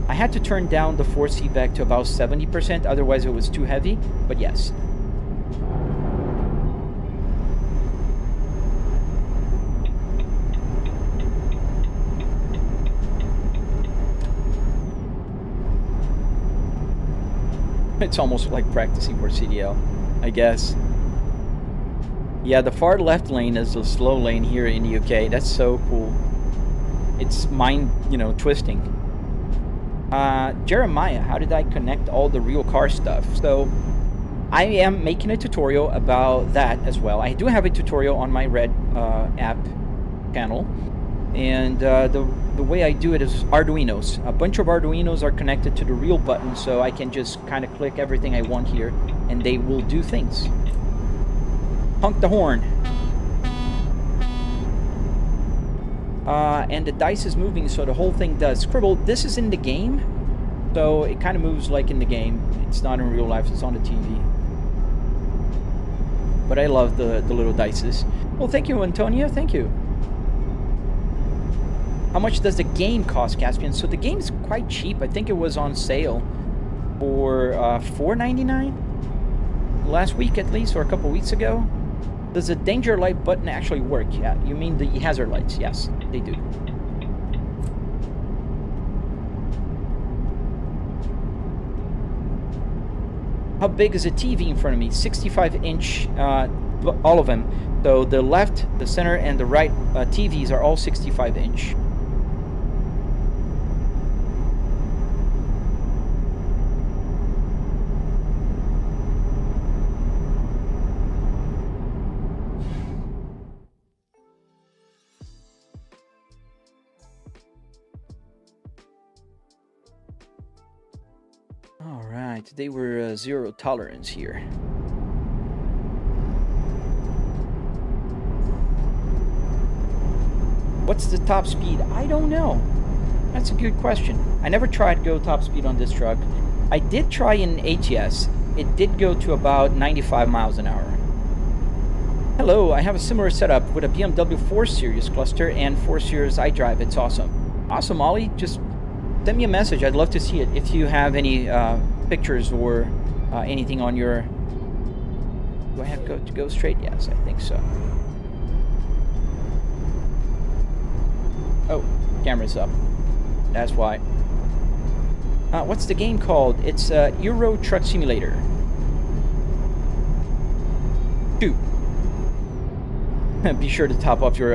I had to turn down the force feedback to about 70%, otherwise it was too heavy, but yes. It's almost like practicing for CDL, I guess. Yeah, the far left lane is the slow lane here in the UK. That's so cool. It's mind, twisting. Jeremiah, how did I connect all the real car stuff? So, I am making a tutorial about that as well. I do have a tutorial on my Red app channel, and the way I do it is Arduinos. A bunch of Arduinos are connected to the real button, so I can just kind of click everything I want here, and they will do things. Honk the horn. And the dice is moving, so the whole thing does scribble. This is in the game, so it kind of moves like in the game. It's not in real life, it's on the TV. But I love the little dices. Well, thank you, Antonia, thank you. How much does the game cost, Caspian? So the game is quite cheap. I think it was on sale for $4.99 last week at least, or a couple weeks ago. Does the danger light button actually work? Yeah, you mean the hazard lights? Yes, they do. How big is a TV in front of me? 65-inch, all of them. So the left, the center, and the right TVs are all 65-inch. Today we're zero tolerance here. What's the top speed? I don't know. That's a good question. I never tried to go top speed on this truck. I did try in ATS. It did go to about 95 miles an hour. Hello, I have a similar setup with a BMW 4 Series cluster and 4 Series iDrive. It's awesome. Awesome, Ollie. Just send me a message. I'd love to see it. If you have any pictures or anything on your... Do I have to go straight? Yes, I think so. Oh, camera's up. That's why. What's the game called? It's Euro Truck Simulator 2. Be sure to top off your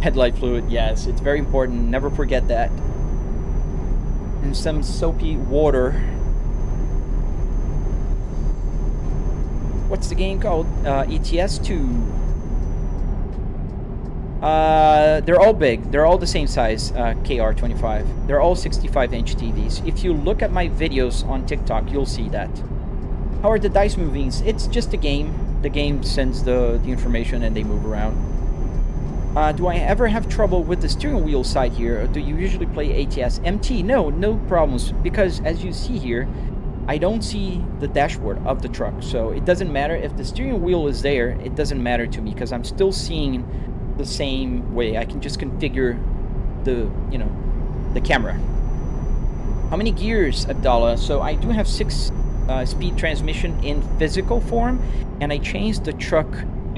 headlight fluid. Yes, it's very important. Never forget that. And some soapy water. What's the game called? ETS 2. They're all big. They're all the same size, KR25. They're all 65-inch TVs. If you look at my videos on TikTok, you'll see that. How are the dice moving? It's just a game. The game sends the information and they move around. Do I ever have trouble with the steering wheel side here? Or do you usually play ATS? MT? No problems. Because as you see here, I don't see the dashboard of the truck. So it doesn't matter if the steering wheel is there. It doesn't matter to me because I'm still seeing the same way. I can just configure the, the camera. How many gears, Abdallah? So I do have 6-speed transmission in physical form, and I changed the truck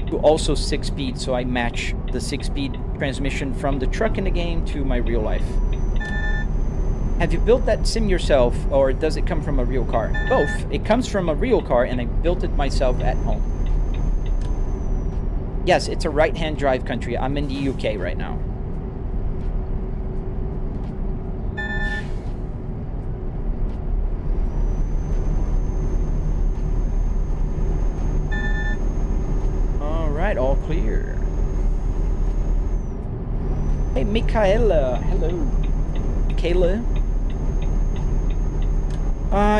to also 6-speed, so I match the 6-speed transmission from the truck in the game to my real life. Have you built that sim yourself, or does it come from a real car? Both. It comes from a real car, and I built it myself at home. Yes, it's a right-hand drive country. I'm in the UK right now. All right, all clear. Hey, Michaela. Hello. Michaela.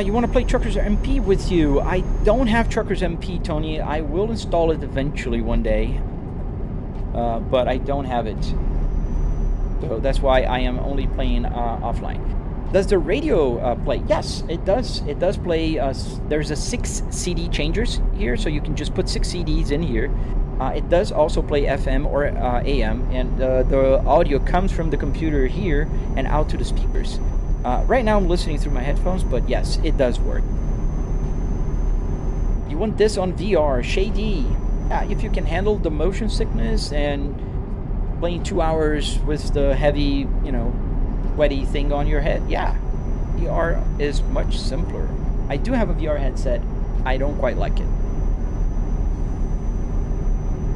You want to play Truckers MP with you? I don't have Truckers MP, Tony. I will install it eventually one day. But I don't have it. So that's why I am only playing offline. Does the radio play? Yes, it does. It does play. There's a 6 CD changers here, so you can just put 6 CDs in here. It does also play FM or AM, and the audio comes from the computer here and out to the speakers. Right now I'm listening through my headphones, but yes, it does work. You want this on VR, Shady? Yeah, if you can handle the motion sickness and playing 2 hours with the heavy, sweaty thing on your head, yeah, VR is much simpler. I do have a VR headset. I don't quite like it.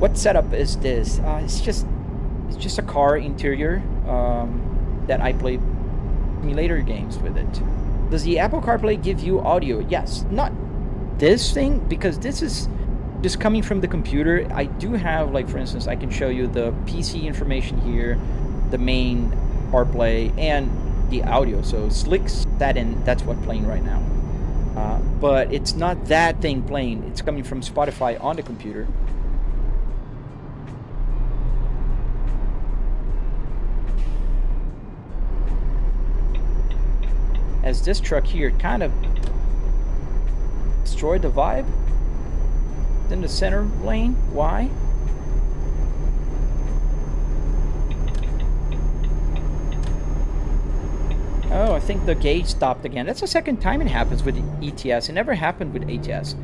What setup is this? It's just a car interior that I play simulator games with it. Does the Apple CarPlay give you audio? Yes. Not this thing, because this is just coming from the computer. I do have, like, for instance, I can show you the PC information here, the main CarPlay, and the audio. So Slick's that in, that's what playing right now. But it's not that thing playing. It's coming from Spotify on the computer. As this truck here kind of destroyed the vibe. It's in the center lane. Why? Oh, I think the gauge stopped again. That's the second time it happens with ETS. It never happened with ATS.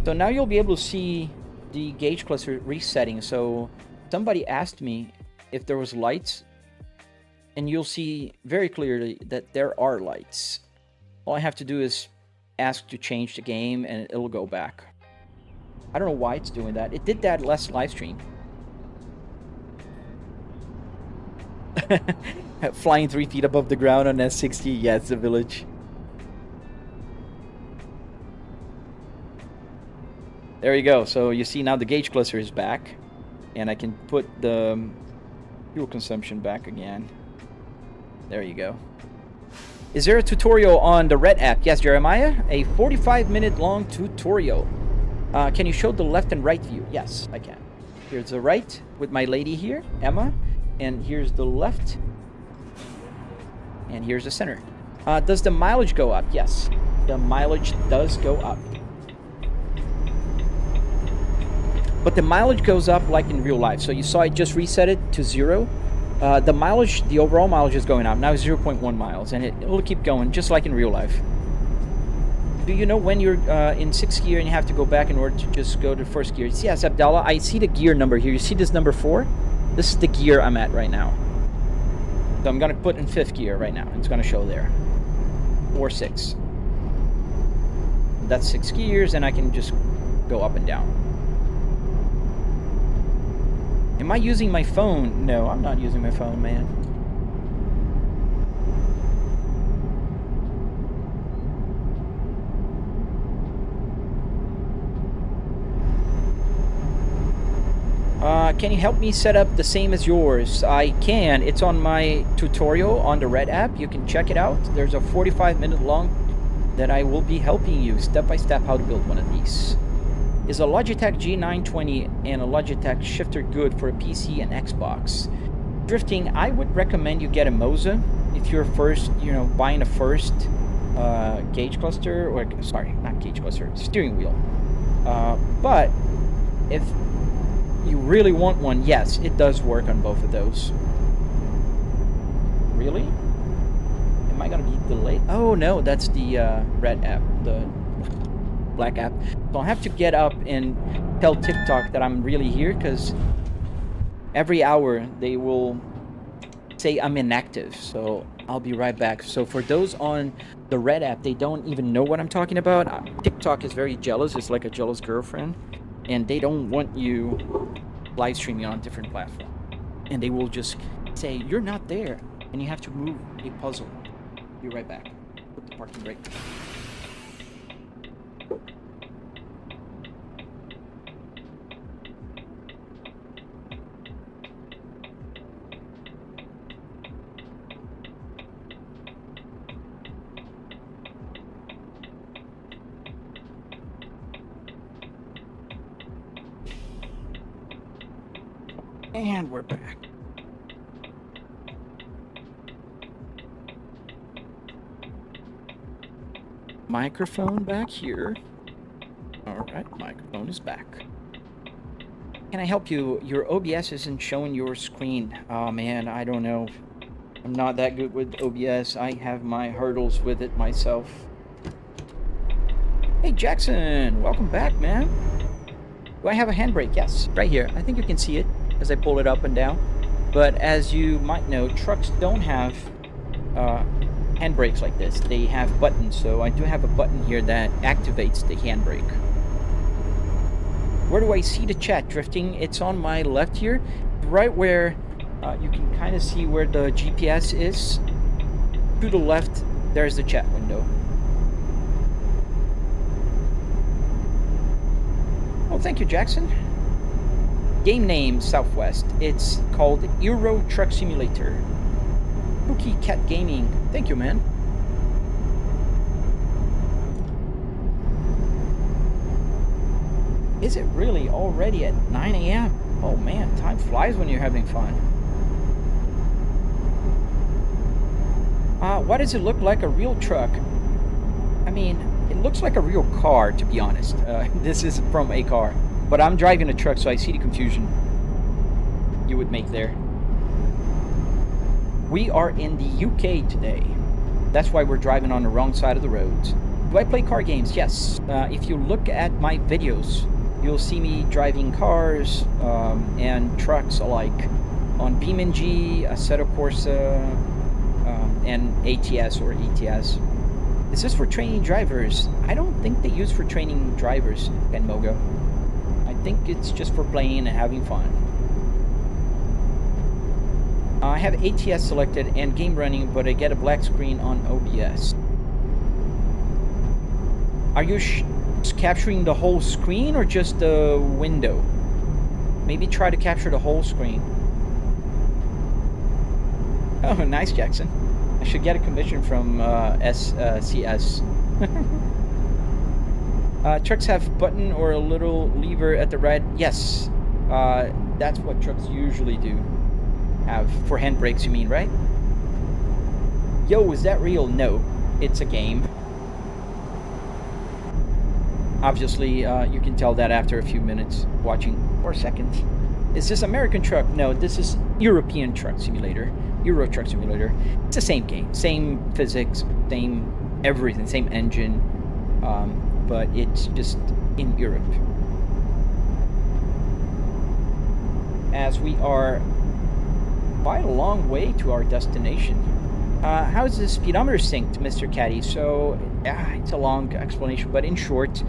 So now you'll be able to see the gauge cluster resetting. So somebody asked me if there was lights, and you'll see very clearly that there are lights. All I have to do is ask to change the game and it'll go back. I don't know why it's doing that. It did that last live stream. Flying 3 feet above the ground on S60. Yeah, it's a village. There you go. So you see now the gauge cluster is back, and I can put the fuel consumption back again. There you go. Is there a tutorial on the Red app? Yes, Jeremiah. A 45-minute long tutorial. Can you show the left and right view? Yes, I can. Here's the right with my lady here, Emma. And here's the left. And here's the center. Does the mileage go up? Yes, the mileage does go up. But the mileage goes up like in real life. So you saw it just reset it to 0. The mileage, the overall mileage is going up. Now 0.1 miles. And it will keep going just like in real life. Do you know when you're in 6th gear and you have to go back in order to just go to 1st gear? Yes, Abdallah, I see the gear number here. You see this number 4? This is the gear I'm at right now. So I'm going to put in 5th gear right now. It's going to show there. Or 6. That's 6 gears, and I can just go up and down. Am I using my phone? No, I'm not using my phone, man. Can you help me set up the same as yours? I can. It's on my tutorial on the Red app. You can check it out. There's a 45-minute long that I will be helping you step by step how to build one of these. Is a Logitech G920 and a Logitech shifter good for a PC and Xbox? Drifting, I would recommend you get a Moza if you're first, buying a first gauge cluster, or sorry, not gauge cluster, steering wheel. But if you really want one, yes, it does work on both of those. Really? Am I gonna be delayed? Oh no, that's the Red app, the black app. So I'll have to get up and tell TikTok that I'm really here, because every hour they will say I'm inactive. So I'll be right back. So for those on the Red app, they don't even know what I'm talking about. TikTok is very jealous. It's like a jealous girlfriend. And they don't want you live streaming on different platforms. And they will just say, you're not there. And you have to move a puzzle. Be right back. Put the parking brake. And we're back. Microphone back here. Alright, microphone is back. Can I help you? Your OBS isn't showing your screen. Oh man, I don't know. I'm not that good with OBS. I have my hurdles with it myself. Hey Jackson, welcome back, man. Do I have a handbrake? Yes, right here. I think you can see it as I pull it up and down. But as you might know, trucks don't have handbrakes like this. They have buttons, so I do have a button here that activates the handbrake. Where do I see the chat drifting? It's on my left here, right where you can kind of see where the GPS is. To the left, there's the chat window. Oh, thank you, Jackson. Game name, Southwest. It's called Euro Truck Simulator. Spooky Cat Gaming. Thank you, man. Is it really already at 9 a.m.? Oh man, time flies when you're having fun. Why does it look like a real truck? I mean, it looks like a real car, to be honest. This is from a car. But I'm driving a truck, so I see the confusion you would make there. We are in the UK today. That's why we're driving on the wrong side of the roads. Do I play car games? Yes. If you look at my videos, you'll see me driving cars and trucks alike on BeamNG, Assetto Corsa, and ATS or ETS. Is this for training drivers? I don't think they use for training drivers, Ken Mogo. I think it's just for playing and having fun. I have ATS selected and game running, but I get a black screen on OBS. Are you capturing the whole screen or just the window? Maybe try to capture the whole screen. Oh, nice, Jackson. I should get a commission from SCS. Trucks have button or a little lever at the right. Yes, that's what trucks usually do. Have for handbrakes, you mean, right? Yo, is that real? No, it's a game. Obviously, you can tell that after a few minutes watching, or seconds. Is this American truck? No, this is European Truck Simulator. Euro Truck Simulator. It's the same game, same physics, same everything, same engine, but it's just in Europe. As we are quite a long way to our destination. How is the speedometer synced, Mr. Caddy? So, it's a long explanation, but in short,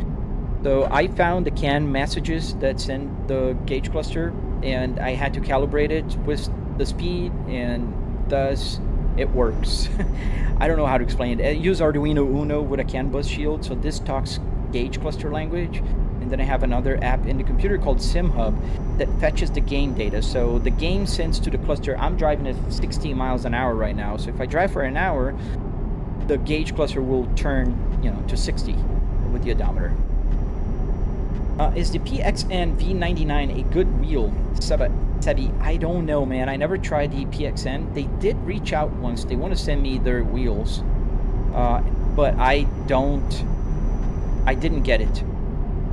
so I found the CAN messages that send the gauge cluster, and I had to calibrate it with the speed, and thus it works. I don't know how to explain it. I use Arduino Uno with a CAN bus shield, so this talks gauge cluster language, and then I have another app in the computer called SimHub that fetches the game data. So the game sends to the cluster. I'm driving at 16 miles an hour right now, so if I drive for an hour, the gauge cluster will turn, to 60 with the odometer. Is the PXN V99 a good wheel? Sebi, I don't know, man. I never tried the PXN. They did reach out once. They want to send me their wheels, but I didn't get it.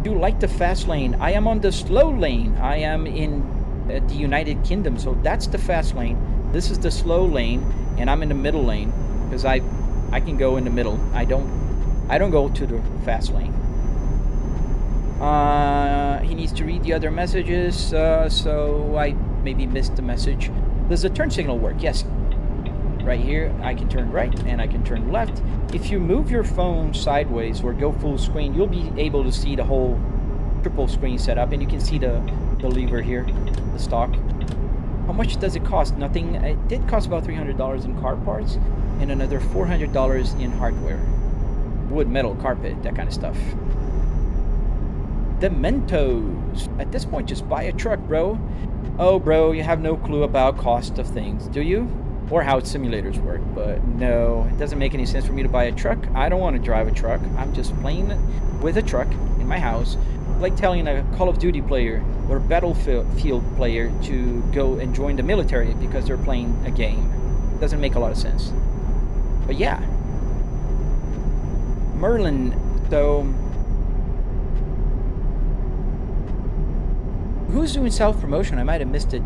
Do you like the fast lane? I am on the slow lane. I am in the United Kingdom, so that's the fast lane. This is the slow lane, and I'm in the middle lane because I can go in the middle. I don't go to the fast lane. He needs to read the other messages, so I maybe missed the message. Does the turn signal work? Yes. Right here, I can turn right and I can turn left. If you move your phone sideways or go full screen, you'll be able to see the whole triple screen setup, and you can see the lever here, the stock. How much does it cost? Nothing. It did cost about $300 in car parts and another $400 in hardware. Wood, metal, carpet, that kind of stuff. The Mentos. At this point, just buy a truck, bro. Oh, bro, you have no clue about cost of things, do you? Or how simulators work, but no, it doesn't make any sense for me to buy a truck. I don't want to drive a truck. I'm just playing with a truck in my house, like telling a Call of Duty player or a Battlefield player to go and join the military because they're playing a game. It doesn't make a lot of sense. But yeah. Merlin, so... who's doing self-promotion? I might have missed it.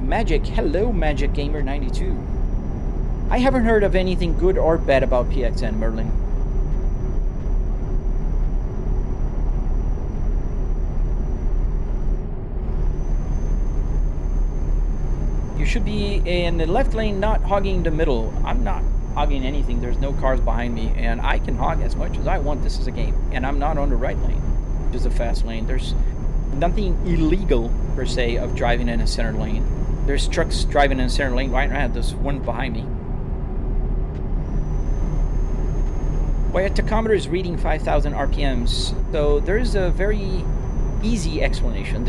Magic. Hello, Magic Gamer 92. I haven't heard of anything good or bad about PXN, Merlin. You should be in the left lane, not hogging the middle. I'm not hogging anything. There's no cars behind me, and I can hog as much as I want. This is a game, and I'm not on the right lane, which is a fast lane. There's nothing illegal per se of driving in a center lane. There's trucks driving in a center lane right now. There's one behind me. Why a tachometer is reading 5,000 RPMs. So there's a very easy explanation.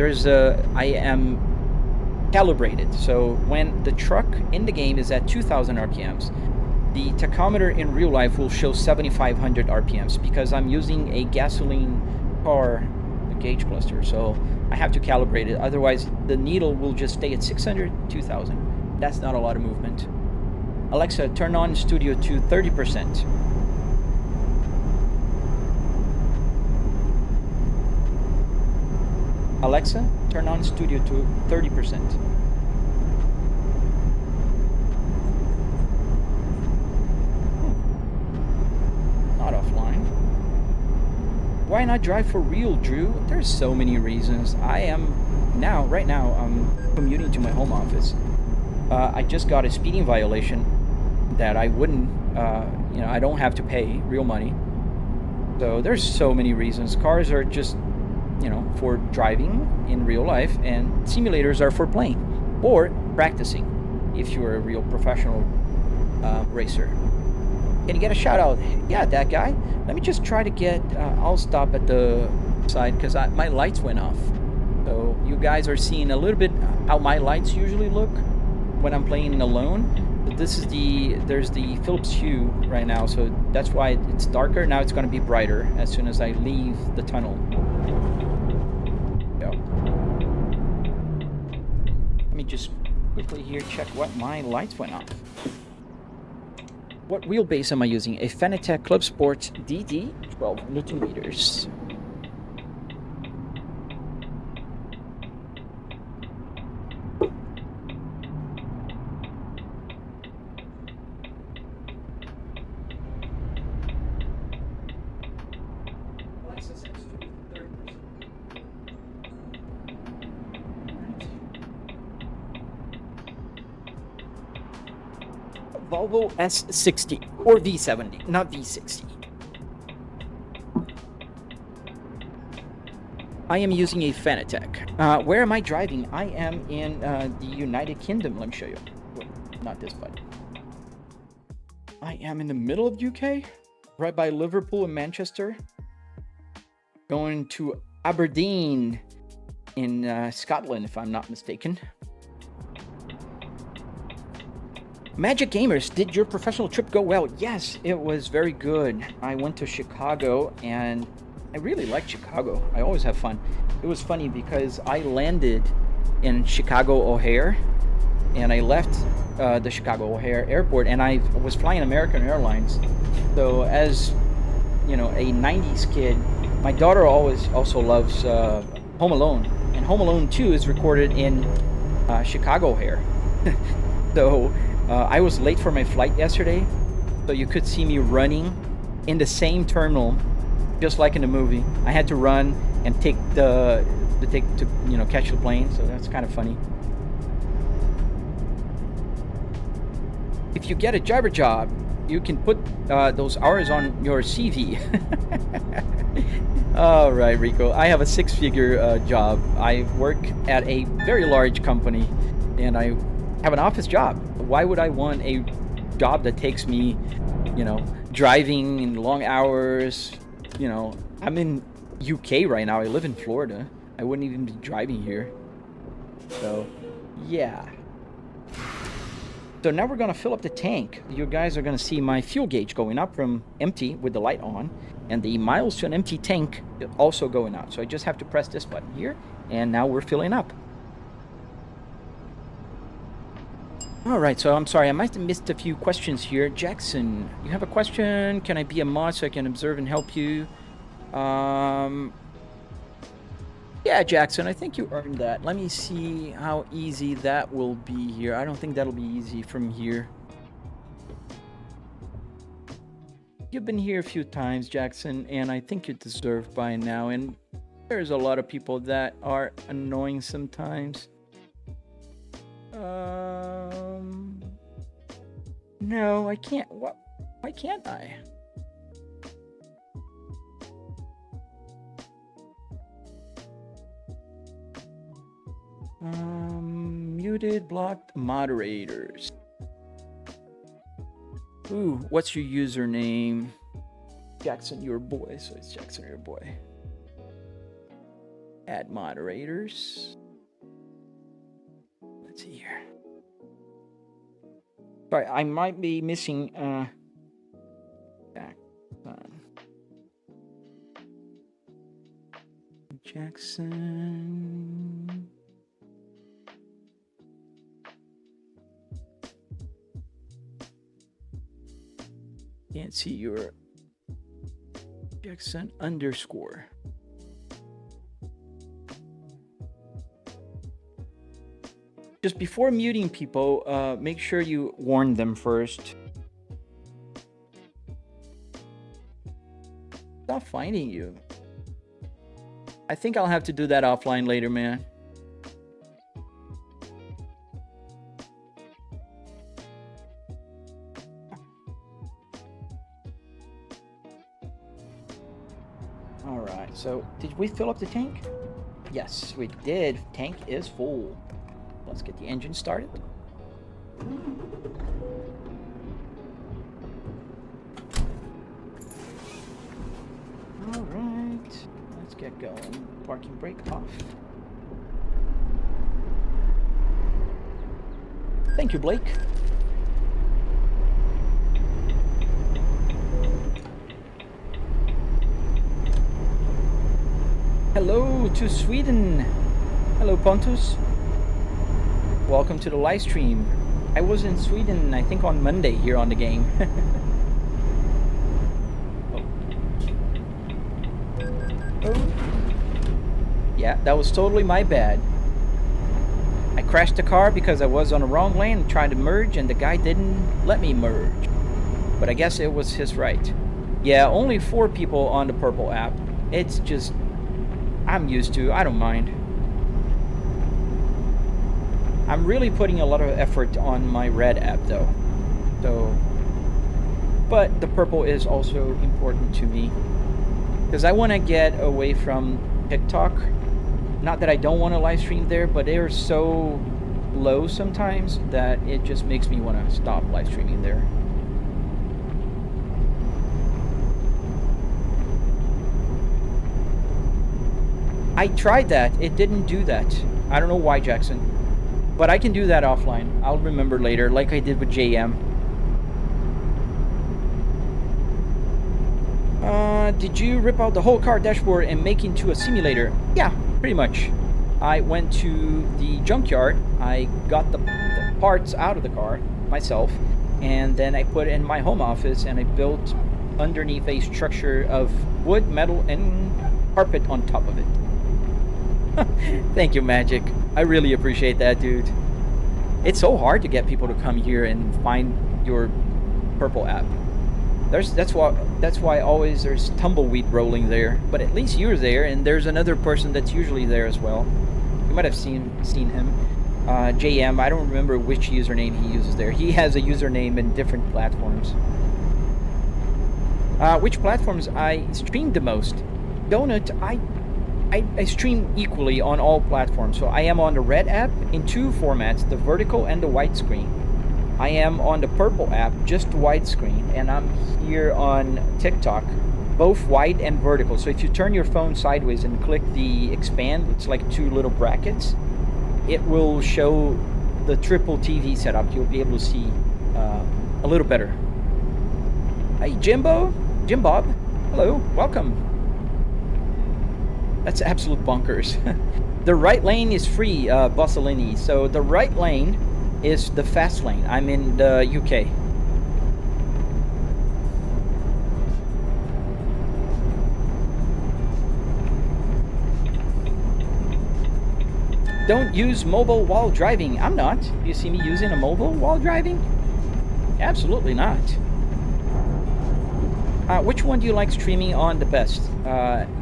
I am calibrated. So when the truck in the game is at 2000 RPMs, the tachometer in real life will show 7500 RPMs because I'm using a gasoline car gauge cluster. So I have to calibrate it. Otherwise, the needle will just stay at 600, 2000. That's not a lot of movement. Alexa, turn on Studio to 30%. Alexa, turn on Studio to 30%. Not offline. Why not drive for real, Drew? There's so many reasons. Right now, I'm commuting to my home office. I just got a speeding violation that I wouldn't, I don't have to pay real money. So there's so many reasons. Cars are just, for driving in real life, and simulators are for playing or practicing if you're a real professional racer. Can you get a shout out? Yeah, that guy. Let me just try to get, I'll stop at the side because my lights went off. So you guys are seeing a little bit how my lights usually look when I'm playing alone. But there's the Philips Hue right now, so that's why it's darker. Now it's going to be brighter as soon as I leave the tunnel. So, let me just quickly here check what my lights went off. What wheelbase am I using? A Fanatec Club Sport DD 12 Newton meters. Volvo S60 or V70, not V60. I am using a Fanatec. Where am I driving? I am in the United Kingdom. Let me show you. Wait, not this button. I am in the middle of UK, right by Liverpool and Manchester. Going to Aberdeen in Scotland, if I'm not mistaken. Magic Gamers, did your professional trip go well? Yes, it was very good. I went to Chicago and I really liked Chicago. I always have fun. It was funny because I landed in Chicago O'Hare and I left the Chicago O'Hare airport and I was flying American Airlines. So as a 90s kid, my daughter also loves Home Alone, and Home Alone 2 is recorded in Chicago O'Hare. So I was late for my flight yesterday, so you could see me running in the same terminal, just like in the movie. I had to run and catch the plane, so that's kind of funny. If you get a driver job, you can put those hours on your CV. All right, Rico. I have a six-figure job. I work at a very large company, and I have an office job. Why would I want a job that takes me, driving in long hours? I'm in UK right now. I live in Florida. I wouldn't even be driving here. So, yeah. So now we're going to fill up the tank. You guys are going to see my fuel gauge going up from empty with the light on, and the miles to an empty tank also going out. So I just have to press this button here, and now we're filling up. All right, so I'm sorry, I might have missed a few questions here. Jackson, you have a question? Can I be a mod so I can observe and help you? Yeah, Jackson, I think you earned that. Let me see how easy that will be here. I don't think that'll be easy from here. You've been here a few times, Jackson, and I think you deserve by now. And there's a lot of people that are annoying sometimes. No, I can't. What? Why can't I? Muted, blocked moderators. Ooh, what's your username? Jackson, your boy. So it's Jackson, your boy. Add moderators. Let's see here. Sorry, I might be missing Jackson. Can't see your Jackson underscore. Just before muting people, make sure you warn them first. Stop finding you. I think I'll have to do that offline later, man. All right, so did we fill up the tank? Yes, we did. Tank is full. Let's get the engine started. All right, let's get going. Parking brake off. Thank you, Blake. Hello to Sweden. Hello, Pontus. Welcome to the live stream. I was in Sweden, I think, on Monday here on the game. Oh. Yeah, that was totally my bad. I crashed the car because I was on the wrong lane and tried to merge, and the guy didn't let me merge. But I guess it was his right. Yeah, only 4 people on the purple app. It's just, I'm used to, I don't mind. I'm really putting a lot of effort on my red app though. So, but the purple is also important to me. Because I want to get away from TikTok. Not that I don't want to live stream there, but they're so low sometimes that it just makes me want to stop live streaming there. I tried that. It didn't do that. I don't know why, Jackson. But I can do that offline. I'll remember later, like I did with JM. Did you rip out the whole car dashboard and make it into a simulator? Yeah, pretty much. I went to the junkyard. I got the parts out of the car myself. And then I put it in my home office and I built underneath a structure of wood, metal, and carpet on top of it. Thank you, Magic. I really appreciate that, dude. It's so hard to get people to come here and find your purple app. That's why always there's tumbleweed rolling there. But at least you're there, and there's another person that's usually there as well. You might have seen him. JM, I don't remember which username he uses there. He has a username in different platforms. Which platforms I stream the most? Donut, I stream equally on all platforms. So I am on the red app in 2 formats, the vertical and the widescreen. I am on the purple app, just widescreen, and I'm here on TikTok, both wide and vertical. So if you turn your phone sideways and click the expand, it's like 2 little brackets, it will show the triple TV setup. You'll be able to see a little better. Hey, Jim Bob, hello, welcome. That's absolute bonkers. The right lane is free, Bossolini. So the right lane is the fast lane. I'm in the UK. Don't use mobile while driving. I'm not. You see me using a mobile while driving? Absolutely not. Which one do you like streaming on the best?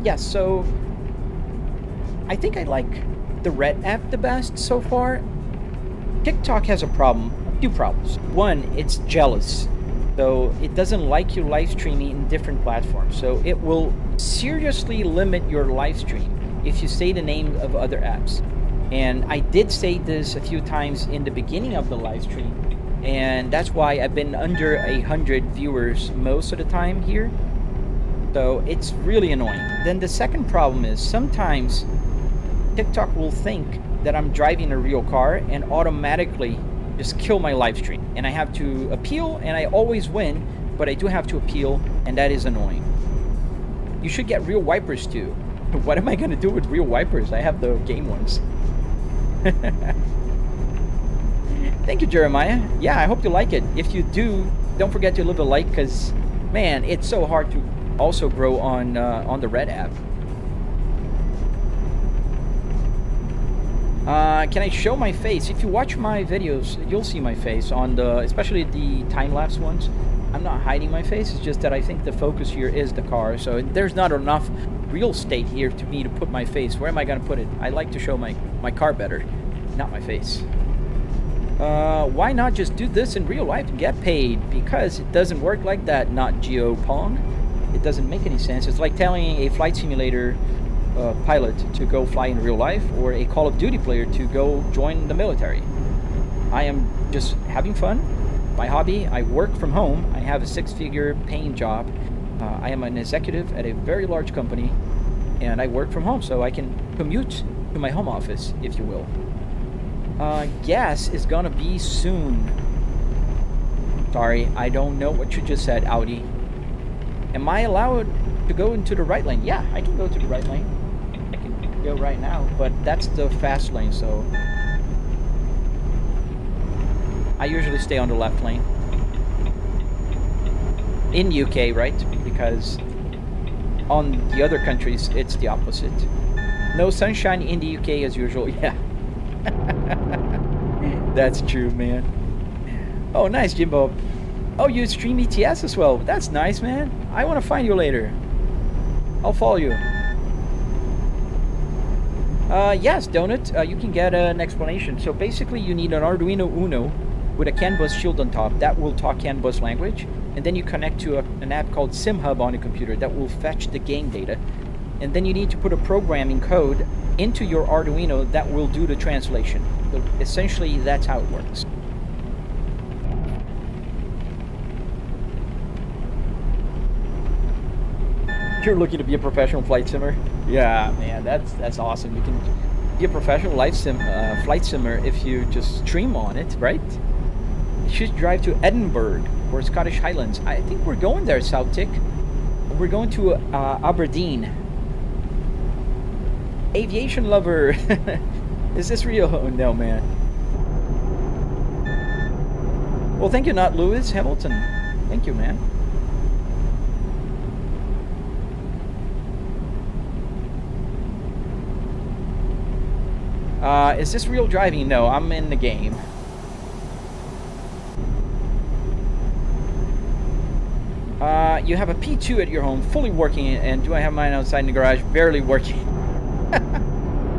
Yes, so I think I like the red app the best so far. TikTok has a few problems. One, it's jealous. So it doesn't like you live streaming in different platforms. So it will seriously limit your live stream if you say the name of other apps. And I did say this a few times in the beginning of the live stream. And that's why I've been under 100 viewers most of the time here. So it's really annoying. Then the second problem is sometimes TikTok will think that I'm driving a real car and automatically just kill my live stream. And I have to appeal, and I always win, but I do have to appeal, and that is annoying. You should get real wipers too. What am I gonna do with real wipers? I have the game ones. Thank you, Jeremiah. Yeah, I hope you like it. If you do, don't forget to leave a like, because, man, it's so hard to also grow on the Red app. Can I show my face? If you watch my videos, you'll see my face on the, especially the time-lapse ones. I'm not hiding my face. It's just that I think the focus here is the car, so there's not enough real estate here to me to put my face. Where am I gonna put it? I like to show my car better, not my face. Why not just do this in real life and get paid? Because it doesn't work like that, not GeoPong. It doesn't make any sense. It's like telling a flight simulator pilot to go fly in real life, or a Call of Duty player to go join the military. I am just having fun. My hobby, I work from home. I have a 6-figure paying job. I am an executive at a very large company, and I work from home, so I can commute to my home office, if you will. Gas is gonna be soon. Sorry, I don't know what you just said, Audi. Am I allowed to go into the right lane? Yeah, I can go to the right lane. I can go right now, but that's the fast lane, so I usually stay on the left lane. In UK, right? Because on the other countries, it's the opposite. No sunshine in the UK as usual. Yeah. That's true, man. Oh, nice, Jimbo. Oh, you stream ETS as well. That's nice, man. I want to find you later. I'll follow you. Yes, Donut. You can get an explanation. So basically, you need an Arduino Uno with a CAN bus shield on top that will talk CAN bus language, and then you connect to an app called SimHub on the computer that will fetch the game data, and then you need to put a programming code into your Arduino that will do the translation. So essentially, that's how it works. You're looking to be a professional flight simmer? Yeah, man, that's awesome. You can be a professional flight simmer if you just stream on it, right? You should drive to Edinburgh or Scottish Highlands. I think we're going there, Southtick. We're going to Aberdeen. Aviation lover. Is this real? Oh, no, man. Well, thank you, not Lewis Hamilton. Thank you, man. Is this real driving? No, I'm in the game. You have a P2 at your home, fully working, and do I have mine outside in the garage, barely working?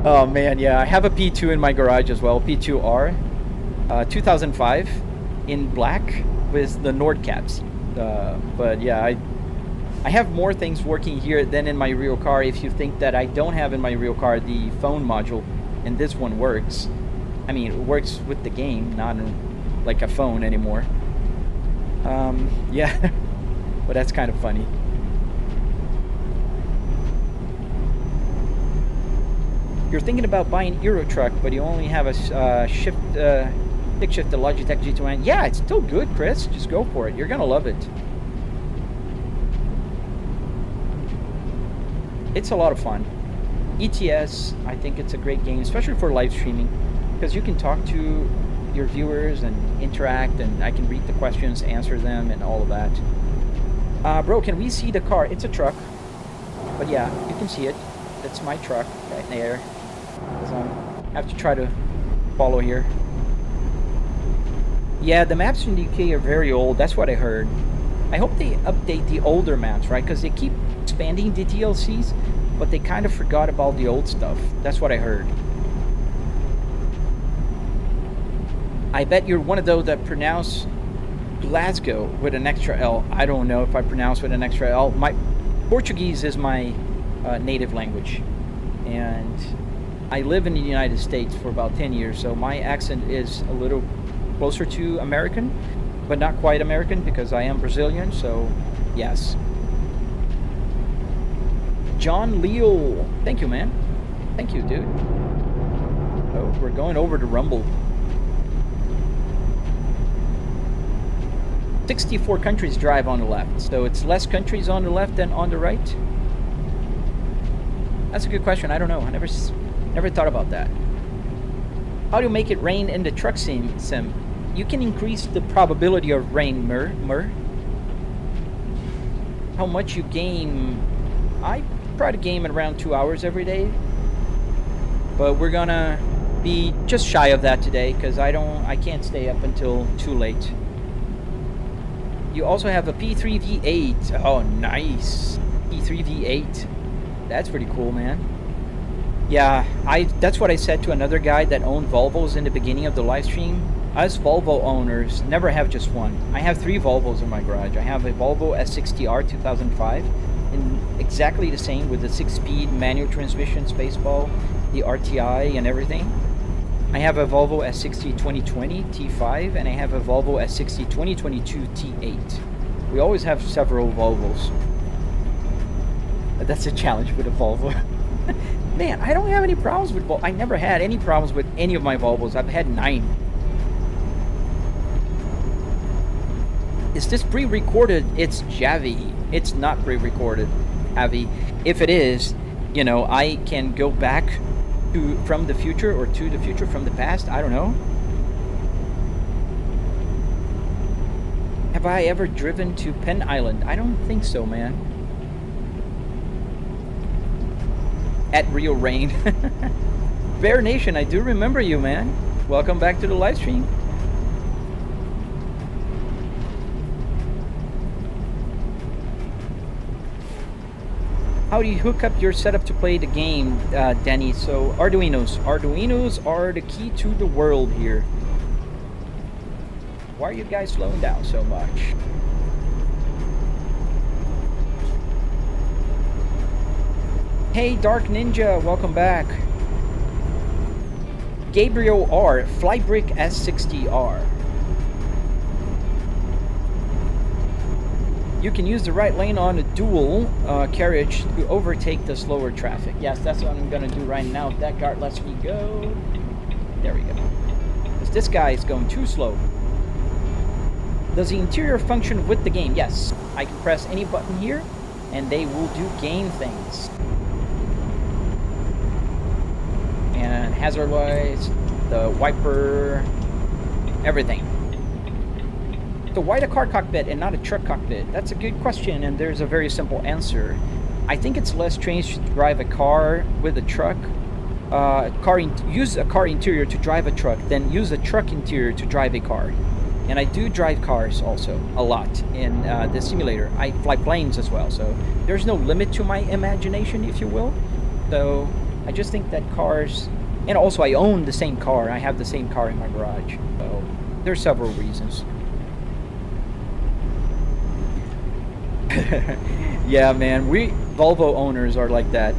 Oh man, yeah, I have a P2 in my garage as well, P2R, 2005, in black with the Nord caps. But yeah, I have more things working here than in my real car. If you think that I don't have in my real car the phone module, and this one works. I mean, it works with the game, not like a phone anymore. Yeah, but that's kind of funny. You're thinking about buying Euro truck, but you only have a stick shift, the Logitech G2N. Yeah, it's still good, Chris. Just go for it. You're gonna love it. It's a lot of fun. ETS, I think it's a great game, especially for live streaming, because you can talk to your viewers and interact, and I can read the questions, answer them, and all of that. Bro, can we see the car? It's a truck, but yeah, you can see it. That's my truck right there. I have to try to follow here. Yeah, the maps in the UK are very old. That's what I heard. I hope they update the older maps, right? Because they keep expanding the DLCs, but they kind of forgot about the old stuff. That's what I heard. I bet you're one of those that pronounce Glasgow with an extra L. I don't know if I pronounce with an extra L. My Portuguese is my native language, and I live in the United States for about 10 years, so my accent is a little closer to American, but not quite American because I am Brazilian, so yes. John Leo, thank you, man. Thank you, dude. So we're going over the rumble. 64 countries drive on the left, so it's less countries on the left than on the right. That's a good question. I don't know. I never thought about that. How do you make it rain in the truck sim? You can increase the probability of rain, Mur. How much you game? I try to game at around 2 hours every day, but we're gonna be just shy of that today because I can't stay up until too late. You also have a P3 V8. Oh, nice. P3 V8. That's pretty cool, man. Yeah, that's what I said to another guy that owned Volvos in the beginning of the live stream. Us Volvo owners never have just one. I have 3 Volvos in my garage. I have a Volvo S60R 2005, and exactly the same with the 6-speed manual transmission, Spaceball, the RTI, and everything. I have a Volvo S60 2020 T5, and I have a Volvo S60 2022 T8. We always have several Volvos. That's a challenge with a Volvo. Man, I don't have any problems with Volvo. I never had any problems with any of my Volvos. I've had 9. Is this pre-recorded? It's Javi. It's not pre-recorded, Javi. If it is, you know, I can go back from the future or to the future from the past. I don't know. Have I ever driven to Penn Island? I don't think so, man. At Real Rain. Bear Nation, I do remember you, man. Welcome back to the live stream. How do you hook up your setup to play the game, Danny? So Arduinos are the key to the world here. Why are you guys slowing down so much? Hey, Dark Ninja, welcome back. Gabriel R, Flybrick S60R. You can use the right lane on a dual carriage to overtake the slower traffic. Yes, that's what I'm gonna do right now. If that guard lets me go. There we go. Because this guy is going too slow. Does the interior function with the game? Yes. I can press any button here, and they will do game things. And hazard lights, the wiper, everything. So why the car cockpit and not a truck cockpit? That's a good question, and there's a very simple answer. I think it's less strange to drive a car with a truck, use a car interior to drive a truck, than use a truck interior to drive a car. And I do drive cars also a lot in the simulator. I fly planes as well, so there's no limit to my imagination, if you will. So I just think that cars, and also I own the same car. I have the same car in my garage. So there's several reasons. Yeah, man, we Volvo owners are like that.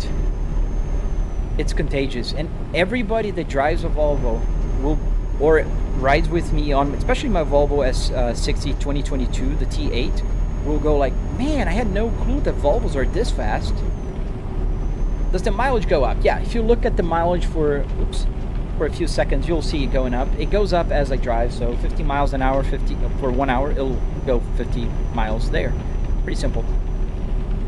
It's contagious, and everybody that drives a Volvo will, or rides with me on, especially my Volvo S60 2022, the T8, will go like, man, I had no clue that Volvos are this fast. Does the mileage go up? Yeah, if you look at the mileage for a few seconds, you'll see it going up. It goes up as I drive, so 50 miles an hour, 50 for 1 hour, it'll go 50 miles there. Pretty simple.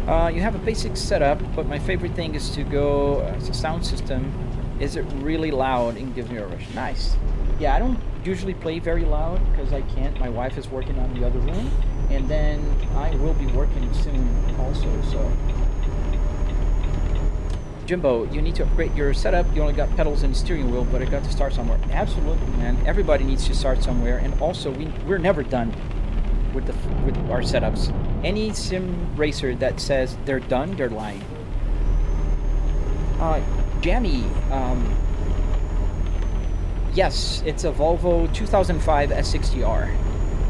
You have a basic setup, but my favorite thing is to go as a sound system. Is it really loud and gives me a rush? Nice. Yeah, I don't usually play very loud because I can't. My wife is working on the other room, and then I will be working soon also, so. Jimbo, you need to upgrade your setup. You only got pedals and steering wheel, but I got to start somewhere. Absolutely, man. Everybody needs to start somewhere, and also we're never done with our setups. Any sim racer that says they're done, they're lying. Jammy, yes, it's a Volvo 2005 S60R.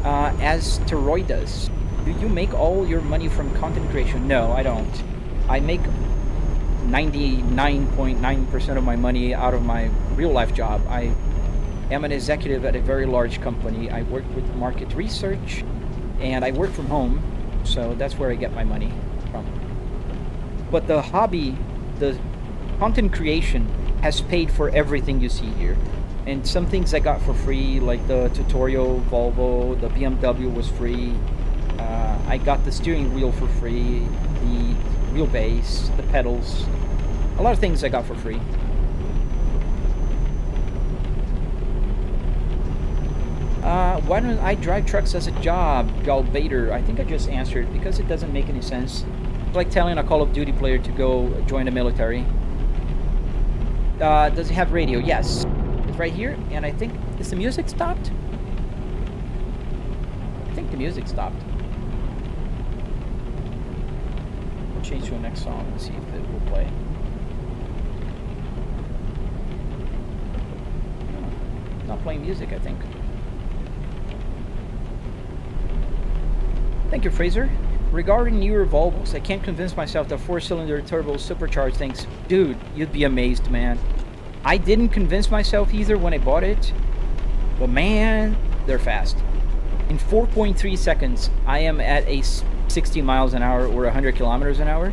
As Teroy does, do you make all your money from content creation? No, I don't. I make 99.9% of my money out of my real life job. I am an executive at a very large company. I work with market research, and I work from home, so that's where I get my money from. But the hobby, the content creation, has paid for everything you see here. And some things I got for free, like the tutorial Volvo, the BMW was free. I got the steering wheel for free, the wheelbase, the pedals. A lot of things I got for free. Why don't I drive trucks as a job, Galbader? I think I just answered, because it doesn't make any sense. It's like telling a Call of Duty player to go join the military. Does it have radio? Yes. It's right here, and I think... Is the music stopped? I think the music stopped. We'll change to the next song and see if it will play. Not playing music, I think. Thank you, Fraser. Regarding newer Volvos, I can't convince myself that 4-cylinder turbo supercharged things... Dude, you'd be amazed, man. I didn't convince myself either when I bought it. But man, they're fast. In 4.3 seconds, I am at a 60 miles an hour or 100 kilometers an hour.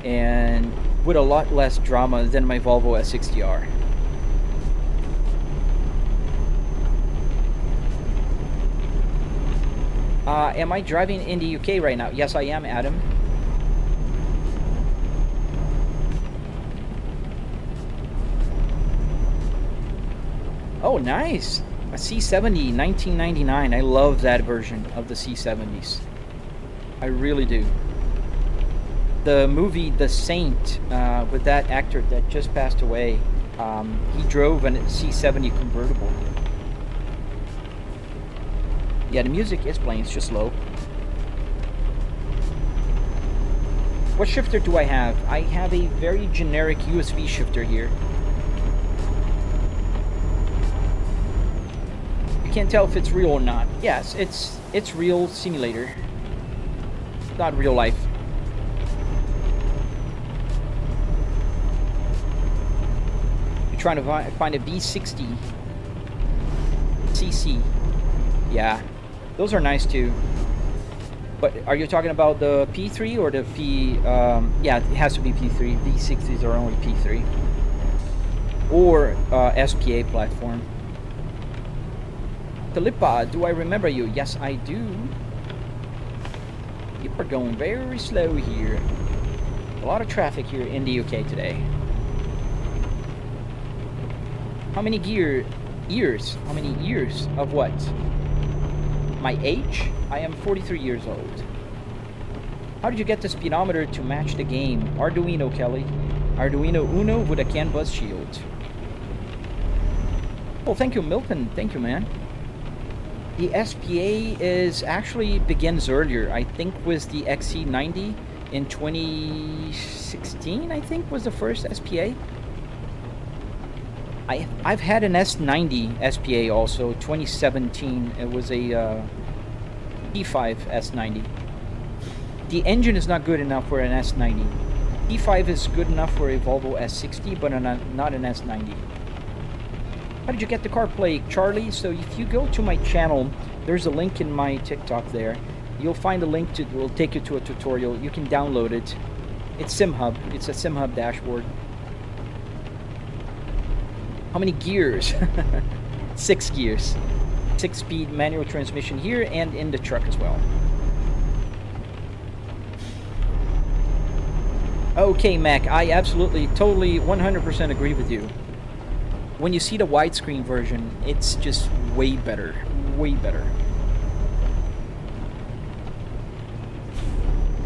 And with a lot less drama than my Volvo S60R. Am I driving in the UK right now? Yes, I am, Adam. Oh, nice. A C70, 1999. I love that version of the C70s. I really do. The movie The Saint, with that actor that just passed away, he drove a C70 convertible. Yeah, the music is playing, it's just low. What shifter do I have? I have a very generic USB shifter here. You can't tell if it's real or not. Yes, it's real simulator. Not real life. You're trying to find a V60 CC. Yeah. Those are nice too. But are you talking about the P3 or the P... yeah, it has to be P3. V60s are only P3. Or SPA platform. Talipa, do I remember you? Yes, I do. People are going very slow here. A lot of traffic here in the UK today. How many years? How many years of what? My age? I am 43 years old. How did you get the speedometer to match the game? Arduino, Kelly. Arduino Uno with a CAN bus shield. Well, thank you, Milton. Thank you, man. The SPA is actually begins earlier. I think was the XC90 in 2016, I think was the first SPA. I've had an S90 SPA also, 2017. It was a P5 S90. The engine is not good enough for an S90. P5 is good enough for a Volvo S60, but not an S90. How did you get the CarPlay, Charlie? So if you go to my channel, there's a link in my TikTok there. You'll find a link to, will take you to a tutorial. You can download it. It's SimHub. It's a SimHub dashboard. How many gears? 6 gears. 6-speed manual transmission here and in the truck as well. Okay, Mac, I absolutely, totally, 100% agree with you. When you see the widescreen version, it's just way better. Way better.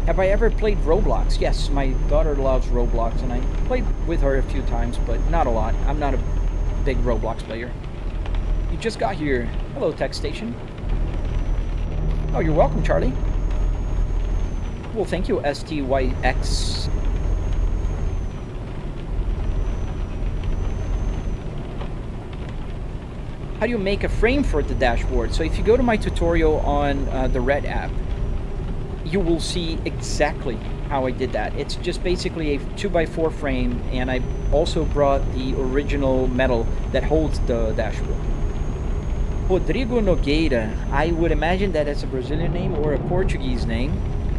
Have I ever played Roblox? Yes, my daughter loves Roblox, and I played with her a few times, but not a lot. I'm not a big Roblox player. You just got here. Hello, Tech Station. Oh, you're welcome, Charlie. Well, thank you, STYX. How do you make a frame for the dashboard? So if you go to my tutorial on the Red app, you will see exactly how I did that. It's just basically a 2x4 frame, and I also brought the original metal that holds the dashboard. Rodrigo Nogueira, I would imagine that it's a Brazilian name or a Portuguese name.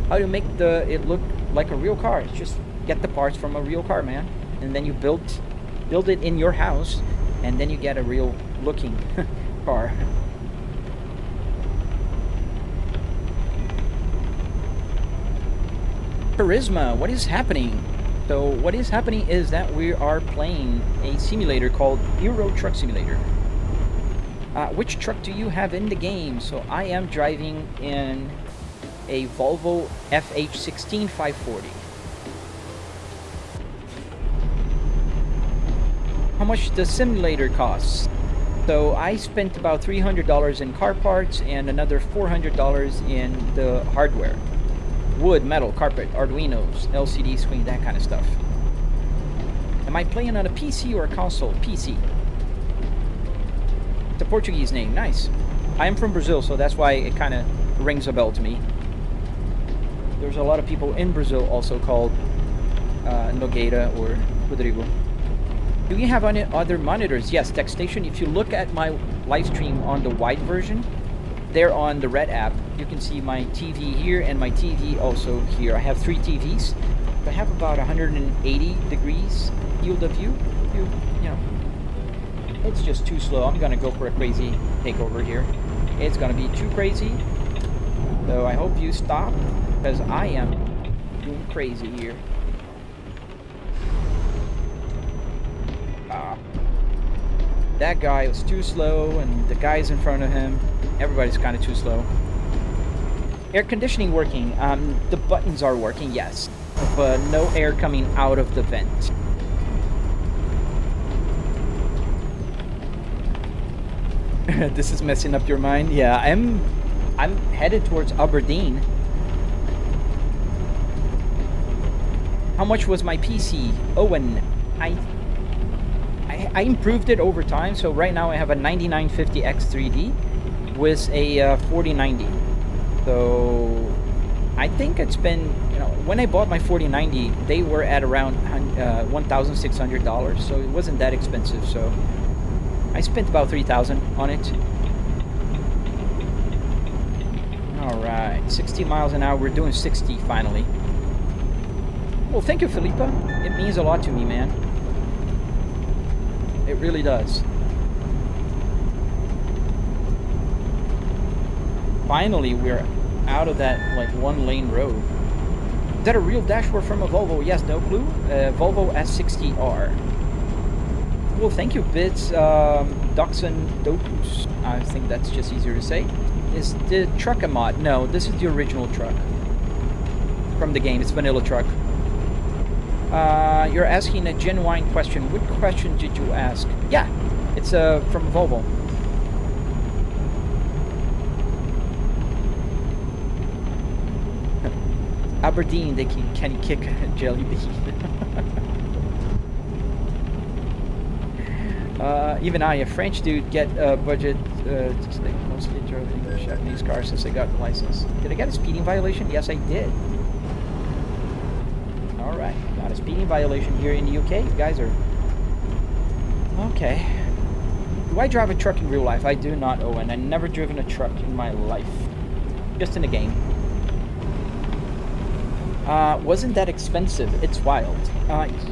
How do you make it look like a real car? It's just get the parts from a real car, man, and then you build build it in your house, and then you get a real looking car. Charisma, what is happening? So what is happening is that we are playing a simulator called Euro Truck Simulator. Which truck do you have in the game? So I am driving in a Volvo FH16 540. How much the simulator costs? So I spent about $300 in car parts and another $400 in the hardware. Wood, metal, carpet, Arduinos, LCD screen, that kind of stuff. Am I playing on a PC or a console? PC. It's a Portuguese name, nice. I am from Brazil, so that's why it kind of rings a bell to me. There's a lot of people in Brazil also called Nogueira or Rodrigo. Do you have any other monitors? Yes, TechStation. If you look at my live stream on the wide version, there on the red app, you can see my TV here and my TV also here. I have 3 TVs. I have about 180 degrees field of view. You know, it's just too slow. I'm gonna go for a crazy takeover here. It's gonna be too crazy. So I hope you stop, because I am doing crazy here. That guy was too slow, and the guys in front of him, everybody's kind of too slow. Air conditioning working. The buttons are working, yes, but no air coming out of the vent. This is messing up your mind. Yeah, I'm headed towards Aberdeen. How much was my PC? Oh, and I improved it over time, so right now I have a 9950X3D with a 4090. So I think it's been, you know, when I bought my 4090, they were at around $1,600, so it wasn't that expensive. So I spent about $3,000 on it. All right, 60 miles an hour. We're doing 60 finally. Well, thank you, Felipa. It means a lot to me, man. It really does. Finally, we're out of that like 1-lane road. Is that a real dashboard from a Volvo? Yes, no clue. Volvo S60R. Well, thank you, Bits. Doxon Dokus. I think that's just easier to say. Is the truck a mod? No, this is the original truck from the game. It's vanilla truck. You're asking a genuine question. What question did you ask? Yeah, it's from Volvo. Aberdeen, they can kick Jelly Bean. Even I, a French dude, get a budget just like mostly driving Japanese cars since I got the license. Did I get a speeding violation? Yes, I did. Alright, got a speeding violation here in the UK. You guys are... Okay. Do I drive a truck in real life? I do not, Owen. I've never driven a truck in my life. Just in a game. Wasn't that expensive? It's wild.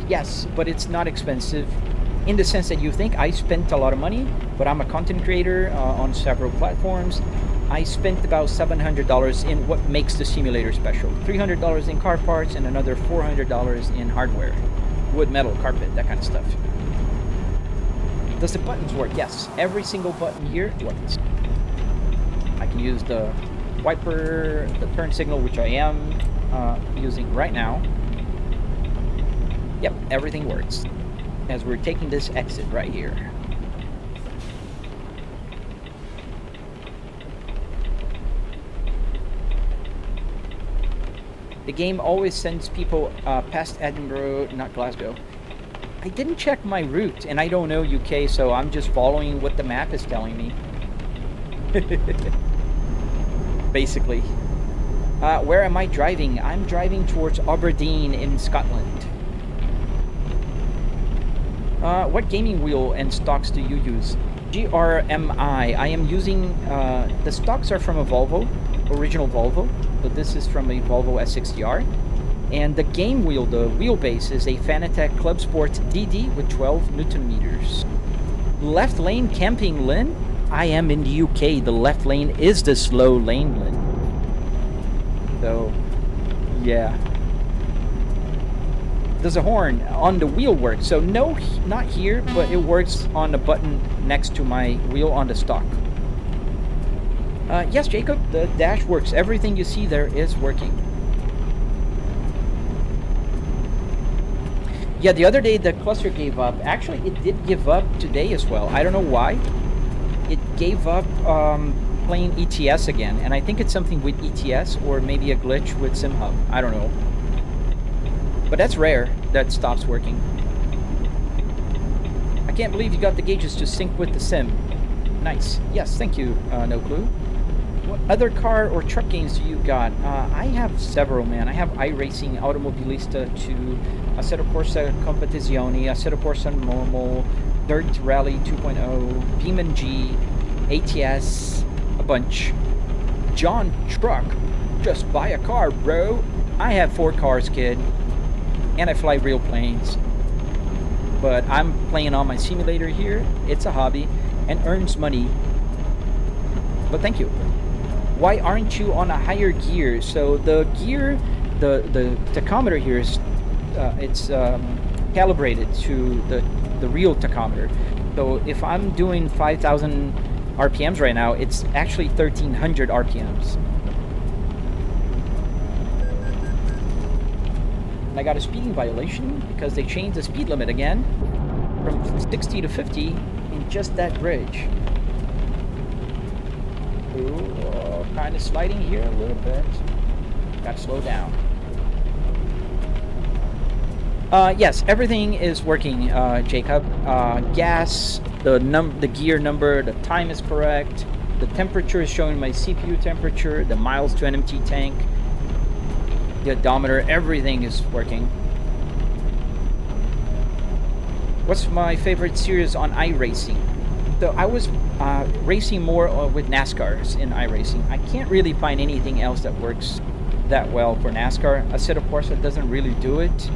Yes, but it's not expensive in the sense that you think. I spent a lot of money, but I'm a content creator on several platforms. I spent about $700 in what makes the simulator special. $300 in car parts and another $400 in hardware. Wood, metal, carpet, that kind of stuff. Does the buttons work? Yes. Every single button here works. I can use the wiper, the turn signal, which I am using right now. Yep, everything works. As we're taking this exit right here. The game always sends people past Edinburgh, not Glasgow. I didn't check my route, and I don't know UK, so I'm just following what the map is telling me. Basically. Where am I driving? I'm driving towards Aberdeen in Scotland. What gaming wheel and stocks do you use? GRMI. I am using, the stocks are from a Volvo, original Volvo, but this is from a Volvo S60R. And the game wheel, the wheelbase, is a Fanatec Club Sport DD with 12 Newton meters. Left lane camping, Lynn? I am in the UK. The left lane is the slow lane, Lynn. So, yeah. Does a horn on the wheel work? So no, not here, but it works on the button next to my wheel on the stock. Yes, Jacob, the dash works. Everything you see there is working. Yeah, the other day the cluster gave up. Actually, it did give up today as well. I don't know why. It gave up playing ETS again, and I think it's something with ETS or maybe a glitch with SimHub. I don't know. But that's rare that stops working. I can't believe you got the gauges to sync with the sim. Nice. Yes, thank you, No Clue. What other car or truck games do you got? I have several, man. I have iRacing, Automobilista 2, Assetto Corsa Competizione, Assetto Corsa Normal, Dirt Rally 2.0, BeamNG, ATS, a bunch. John Truck, just buy a car, bro. I have 4 cars, kid. And I fly real planes. But I'm playing on my simulator here. It's a hobby and earns money. But thank you. Why aren't you on a higher gear? So the gear, the tachometer here is calibrated to the real tachometer. So if I'm doing 5,000 RPMs right now, it's actually 1,300 RPMs. And I got a speeding violation because they changed the speed limit again from 60 to 50 in just that bridge. Ooh, kind of sliding here a little bit. Got to slow down. Yes, everything is working, Jacob. Gas, the gear number, the time is correct. The temperature is showing my CPU temperature, the miles to an empty tank, the odometer, everything is working. What's my favorite series on iRacing? So I was racing more with NASCARs in iRacing. I can't really find anything else that works that well for NASCAR. Assetto Corsa doesn't really do it.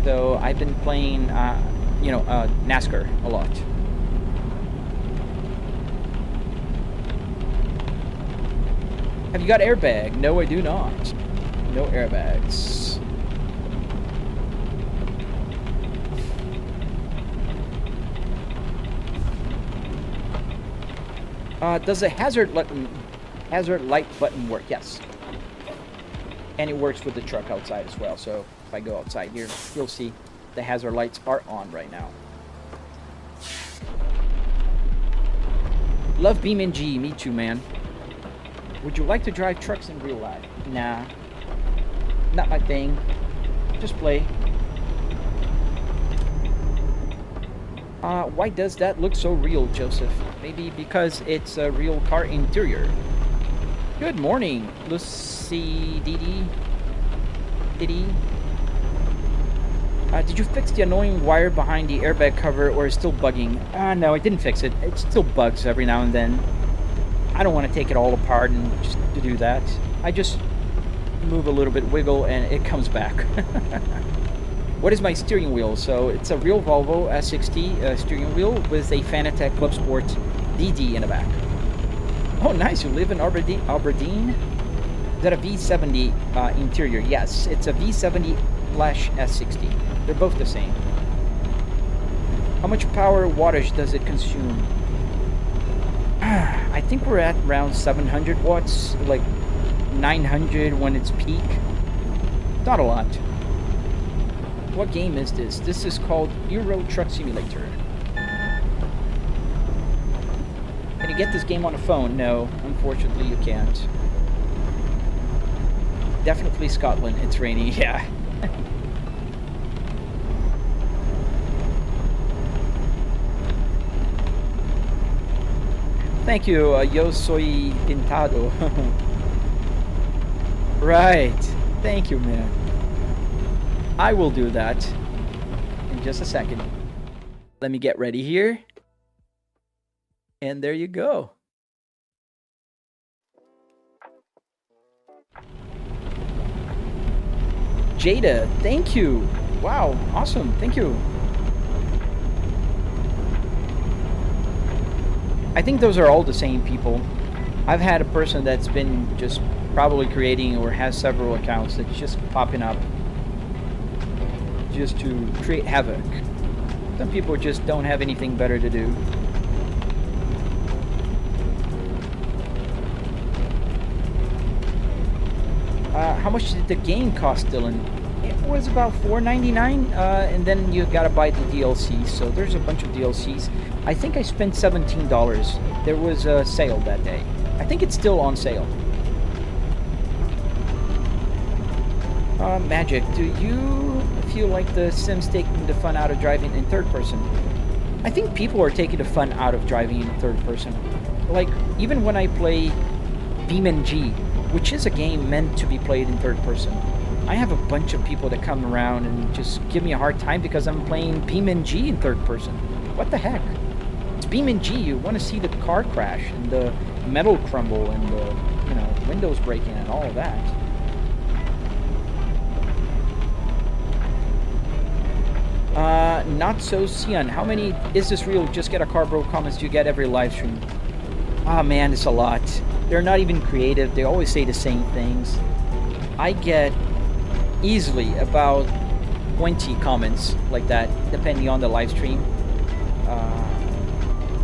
So I've been playing, NASCAR a lot. Have you got airbag? No, I do not. No airbags. Does the hazard light button work? Yes. And it works with the truck outside as well. So if I go outside here, you'll see the hazard lights are on right now. Love BeamNG. Me too, man. Would you like to drive trucks in real life? Nah. Not my thing. Just play. Why does that look so real, Joseph? Maybe because it's a real car interior. Good morning, Lucy Didi. Did you fix the annoying wire behind the airbag cover, or is it still bugging? No, I didn't fix it. It still bugs every now and then. I don't want to take it all apart and just to do that. I just move a little bit, wiggle, and it comes back. What is my steering wheel? So it's a real Volvo S60 steering wheel with a Fanatec Club Sport DD in the back. Oh, nice. You live in Aberdeen? Is that a V70 interior? Yes, it's a V70/S60. They're both the same. How much power wattage does it consume? I think we're at around 700 watts, like 900 when it's peak. Not a lot. What game is this? This is called Euro Truck Simulator. Can you get this game on a phone? No, unfortunately you can't. Definitely Scotland. It's rainy, yeah. Thank you, yo soy pintado. Right. Thank you, man. I will do that in just a second. Let me get ready here. And there you go. Jada, thank you. Wow, awesome, thank you. I think those are all the same people. I've had a person that's been just probably creating or has several accounts that's just popping up just to create havoc. Some people just don't have anything better to do. How much did the game cost, Dylan? It was about $4.99, and then you gotta buy the DLC, so there's a bunch of DLCs. I think I spent $17. There was a sale that day. I think it's still on sale. Magic, do you feel like the Sims taking the fun out of driving in third person? I think people are taking the fun out of driving in third person. Like, even when I play BeamNG, which is a game meant to be played in third person, I have a bunch of people that come around and just give me a hard time because I'm playing BeamNG in third person. What the heck? It's BeamNG, you want to see the car crash and the metal crumble and the, you know, windows breaking and all of that. Not so Sion. How many is this real? Just get a car bro comments do you get every live stream? Ah, man, it's a lot. They're not even creative. They always say the same things. I get easily about 20 comments like that, depending on the live stream.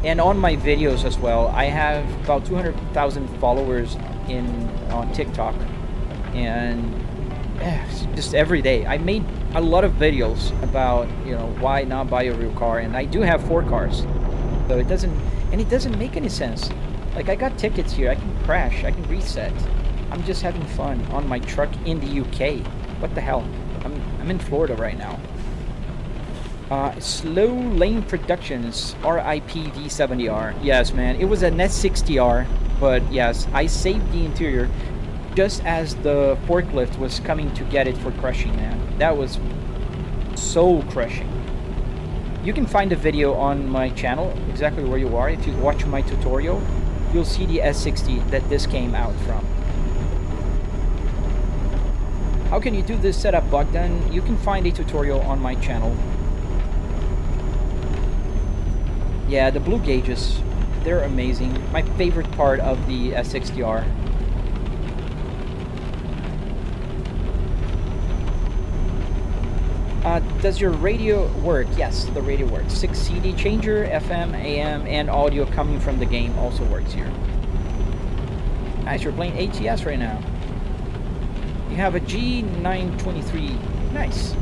And on my videos as well, I have about 200,000 followers on TikTok, and just every day I made a lot of videos about, you know, why not buy a real car, and I do have 4 cars, so it doesn't make any sense. Like, I got tickets here, I can crash, I can reset. I'm just having fun on my truck in the UK. What the hell? I'm in Florida right now. Slow Lane Productions, RIP V70R. Yes, man, it was an S60R, but yes, I saved the interior just as the forklift was coming to get it for crushing, man. That was so crushing. You can find a video on my channel, exactly where you are. If you watch my tutorial, you'll see the S60 that this came out from. How can you do this setup, Bogdan? You can find a tutorial on my channel. Yeah, the blue gauges, they're amazing. My favorite part of the S60R. Does your radio work? Yes, the radio works. 6 CD changer, FM, AM, and audio coming from the game also works here. Nice, you're playing ATS right now. You have a G923. Nice.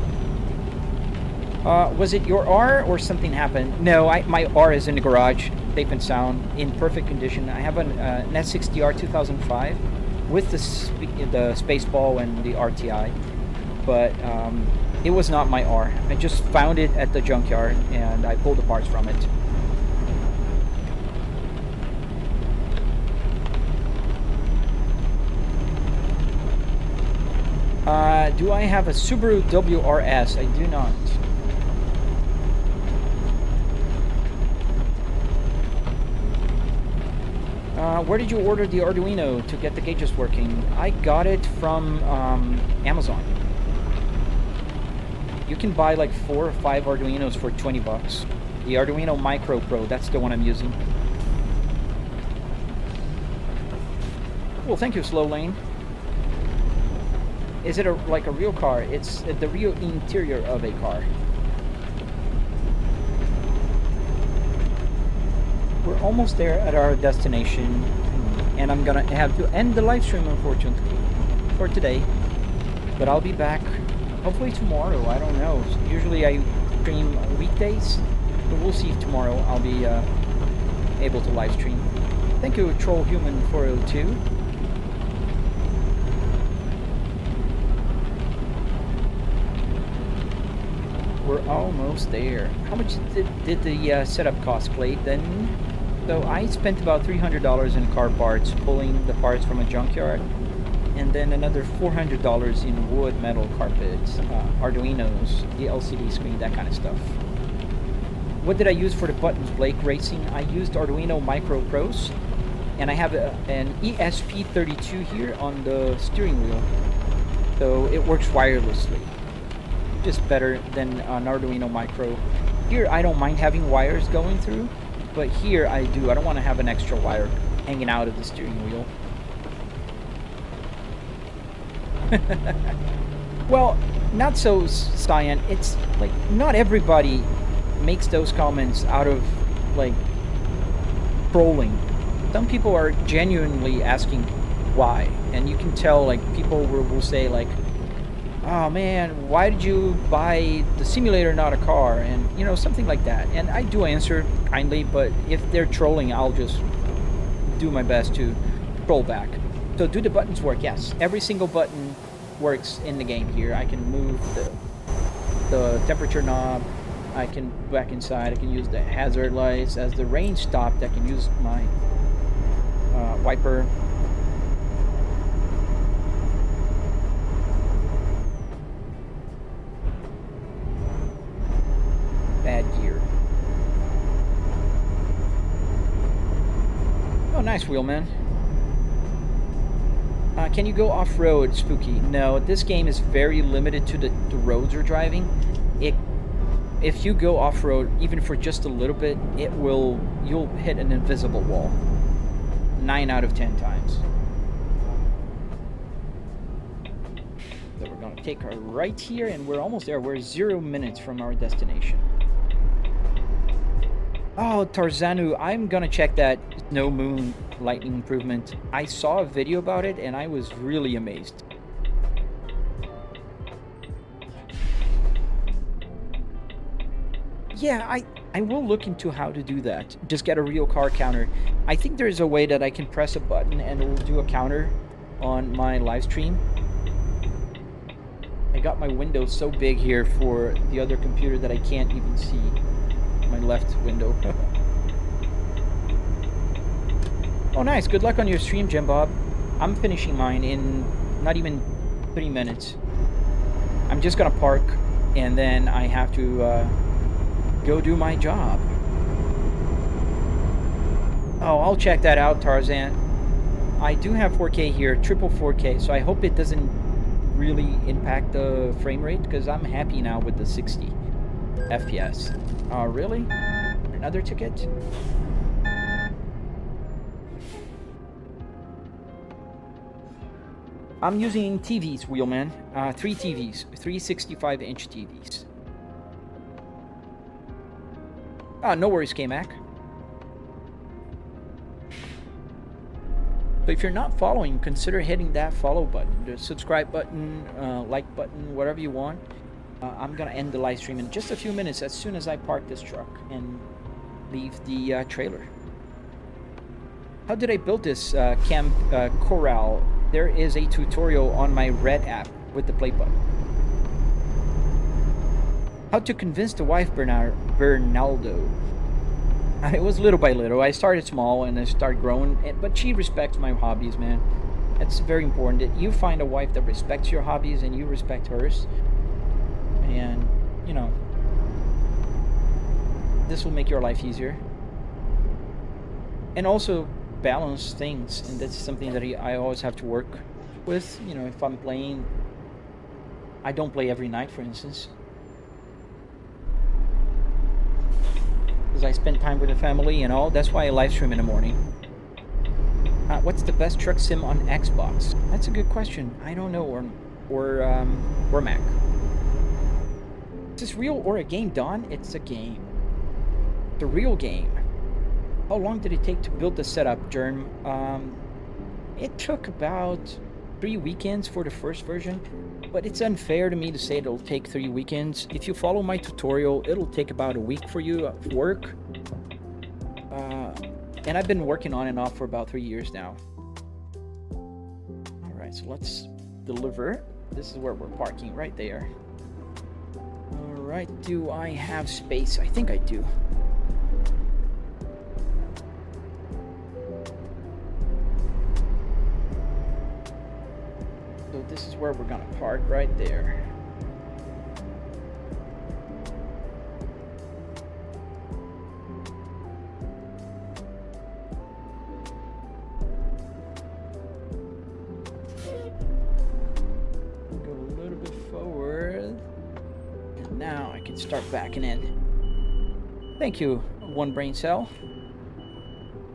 Was it your R or something happened? No, my R is in the garage, safe and sound, in perfect condition. I have an S60R 2005 with the Spaceball and the RTI, but it was not my R. I just found it at the junkyard and I pulled the parts from it. Do I have a Subaru WRS? I do not. Where did you order the Arduino to get the gauges working? I got it from Amazon. You can buy like 4 or 5 Arduinos for 20 bucks. The Arduino Micro Pro, that's the one I'm using. Well, thank you, Slow Lane. Is it like a real car? It's the real interior of a car. We're almost there at our destination, and I'm gonna have to end the live stream, unfortunately, for today. But I'll be back hopefully tomorrow. I don't know. Usually I stream weekdays, but we'll see if tomorrow I'll be able to live stream. Thank you, TrollHuman402. We're almost there. How much did the setup cost, Clay? Then, so I spent about $300 in car parts, pulling the parts from a junkyard, and then another $400 in wood, metal, carpets, Arduinos, the LCD screen, that kind of stuff. What did I use for the buttons, Blake Racing? I used Arduino Micro Pros, and I have an ESP32 here on the steering wheel. so it works wirelessly. Just better than an Arduino Micro. Here, I don't mind having wires going through, but here I do. I don't want to have an extra wire hanging out of the steering wheel. Well, not so, Cyan. It's like not everybody makes those comments out of like trolling. Some people are genuinely asking why, and you can tell like people will say like, oh man, why did you buy the simulator, not a car? And you know, something like that. And I do answer kindly, but if they're trolling, I'll just do my best to troll back. So do the buttons work? Yes, every single button works in the game here. I can move the temperature knob, I can back inside, I can use the hazard lights. As the rain stopped, I can use my wiper. Bad gear. Oh, nice, Wheelman. Can you go off-road, Spooky? No, this game is very limited to the roads you're driving. If you go off-road, even for just a little bit, you'll hit an invisible wall. 9 out of 10 times. So we're gonna take our right here, and we're almost there. We're 0 minutes from our destination. Oh, Tarzanu, I'm gonna check that Snow Moon lightning improvement. I saw a video about it and I was really amazed. Yeah, I will look into how to do that. Just get a real car counter. I think there's a way that I can press a button and it will do a counter on my live stream. I got my window so big here for the other computer that I can't even see my left window. Oh, nice. Good luck on your stream, Jim Bob. I'm finishing mine in not even 3 minutes. I'm just gonna park and then I have to go do my job. Oh, I'll check that out, Tarzan. I do have 4K here, triple 4K, so I hope it doesn't really impact the frame rate because I'm happy now with the 60 FPS. Oh, really? Another ticket? I'm using TVs, Wheelman. 3 TVs. 3 65-inch TVs. No worries, K-Mac. So if you're not following, consider hitting that follow button, the subscribe button, like button, whatever you want. I'm gonna end the live stream in just a few minutes as soon as I park this truck and leave the trailer. How did I build this Camp Corral? There is a tutorial on my Red app with the play button. How to convince the wife, Bernaldo. It was little by little. I started small and I started growing, but she respects my hobbies, man. It's very important that you find a wife that respects your hobbies and you respect hers. And, you know, this will make your life easier. And also balance things, and that's something that I always have to work with. You know, if I'm playing, I don't play every night, for instance, because I spend time with the family and all. That's why I live stream in the morning. What's the best truck sim on Xbox? That's a good question. I don't know, or Mac. Is this real or a game, Don? It's a game. It's a real game. How long did it take to build the setup, Germ? It took about 3 weekends for the first version, but it's unfair to me to say it'll take 3 weekends. If you follow my tutorial, it'll take about a week for you at work. And I've been working on and off for about 3 years now. Alright, so let's deliver. This is where we're parking, right there. Alright, do I have space? I think I do. So this is where we're gonna park, right there. Go right, start backing in. Thank you, one brain cell.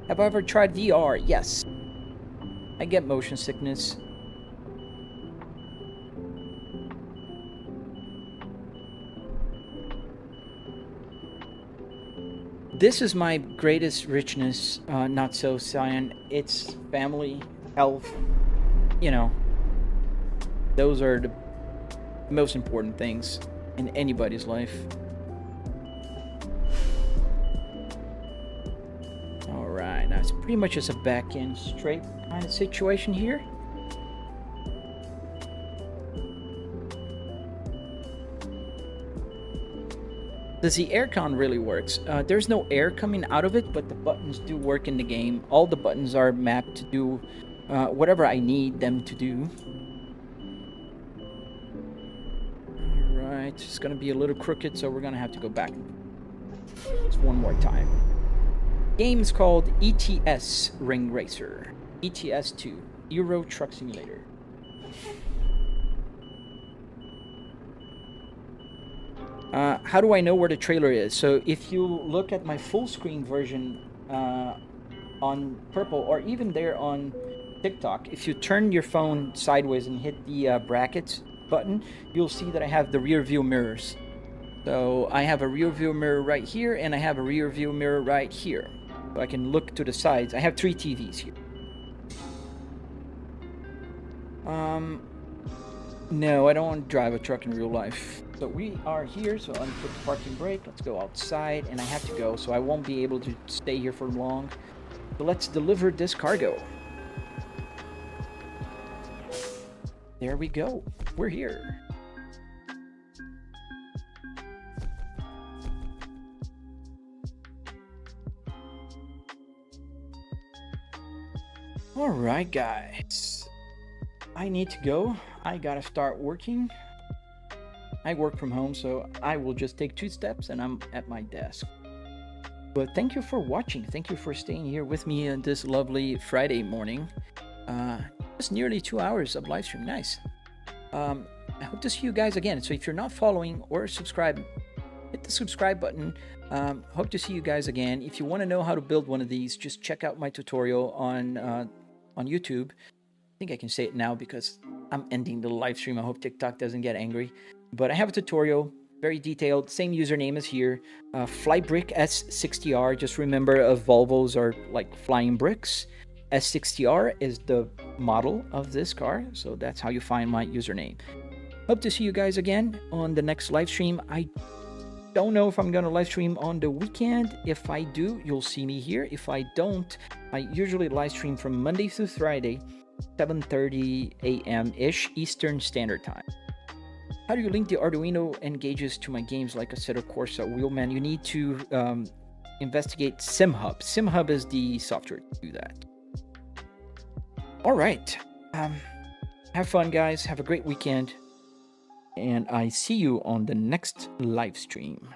Have I ever tried VR? Yes. I get motion sickness. This is my greatest richness, not so, Cyan. It's family, health, you know. Those are the most important things in anybody's life. Alright, now it's pretty much just a back-end straight kind of situation here. Does the aircon really works? There's no air coming out of it, but the buttons do work in the game. All the buttons are mapped to do whatever I need them to do. Alright, it's gonna be a little crooked, so we're gonna have to go back just one more time. Game is called ETS Ring Racer. ETS 2, Euro Truck Simulator. How do I know where the trailer is? So if you look at my full screen version on purple, or even there on TikTok, if you turn your phone sideways and hit the brackets button, you'll see that I have the rear view mirrors. So I have a rear view mirror right here, and I have a rear view mirror right here. So I can look to the sides. I have 3 TVs here. No, I don't want to drive a truck in real life. So we are here, so I'm put the parking brake. Let's go outside, and I have to go, so I won't be able to stay here for long. So let's deliver this cargo. There we go. We're here. All right, guys. I need to go. I gotta start working. I work from home, so I will just take 2 steps and I'm at my desk. But thank you for watching. Thank you for staying here with me on this lovely Friday morning. Just nearly 2 hours of live stream. Nice. I hope to see you guys again. So if you're not following or subscribe, hit the subscribe button. Hope to see you guys again. If you want to know how to build one of these, just check out my tutorial on YouTube. I think I can say it now because I'm ending the live stream. I hope TikTok doesn't get angry. But I have a tutorial, very detailed, same username as here. Flybrick S60R. Just remember, Volvos are like flying bricks. S60R is the model of this car, so that's how you find my username. Hope to see you guys again on the next live stream. I don't know if I'm gonna live stream on the weekend. If I do, you'll see me here. If I don't, I usually live stream from Monday through Friday, 7:30 a.m.-ish Eastern Standard Time. How do you link the Arduino engages to my games like Assetto Corsa Wheelman? You need to investigate SimHub. SimHub is the software to do that. All right. Have fun, guys. Have a great weekend. And I see you on the next live stream.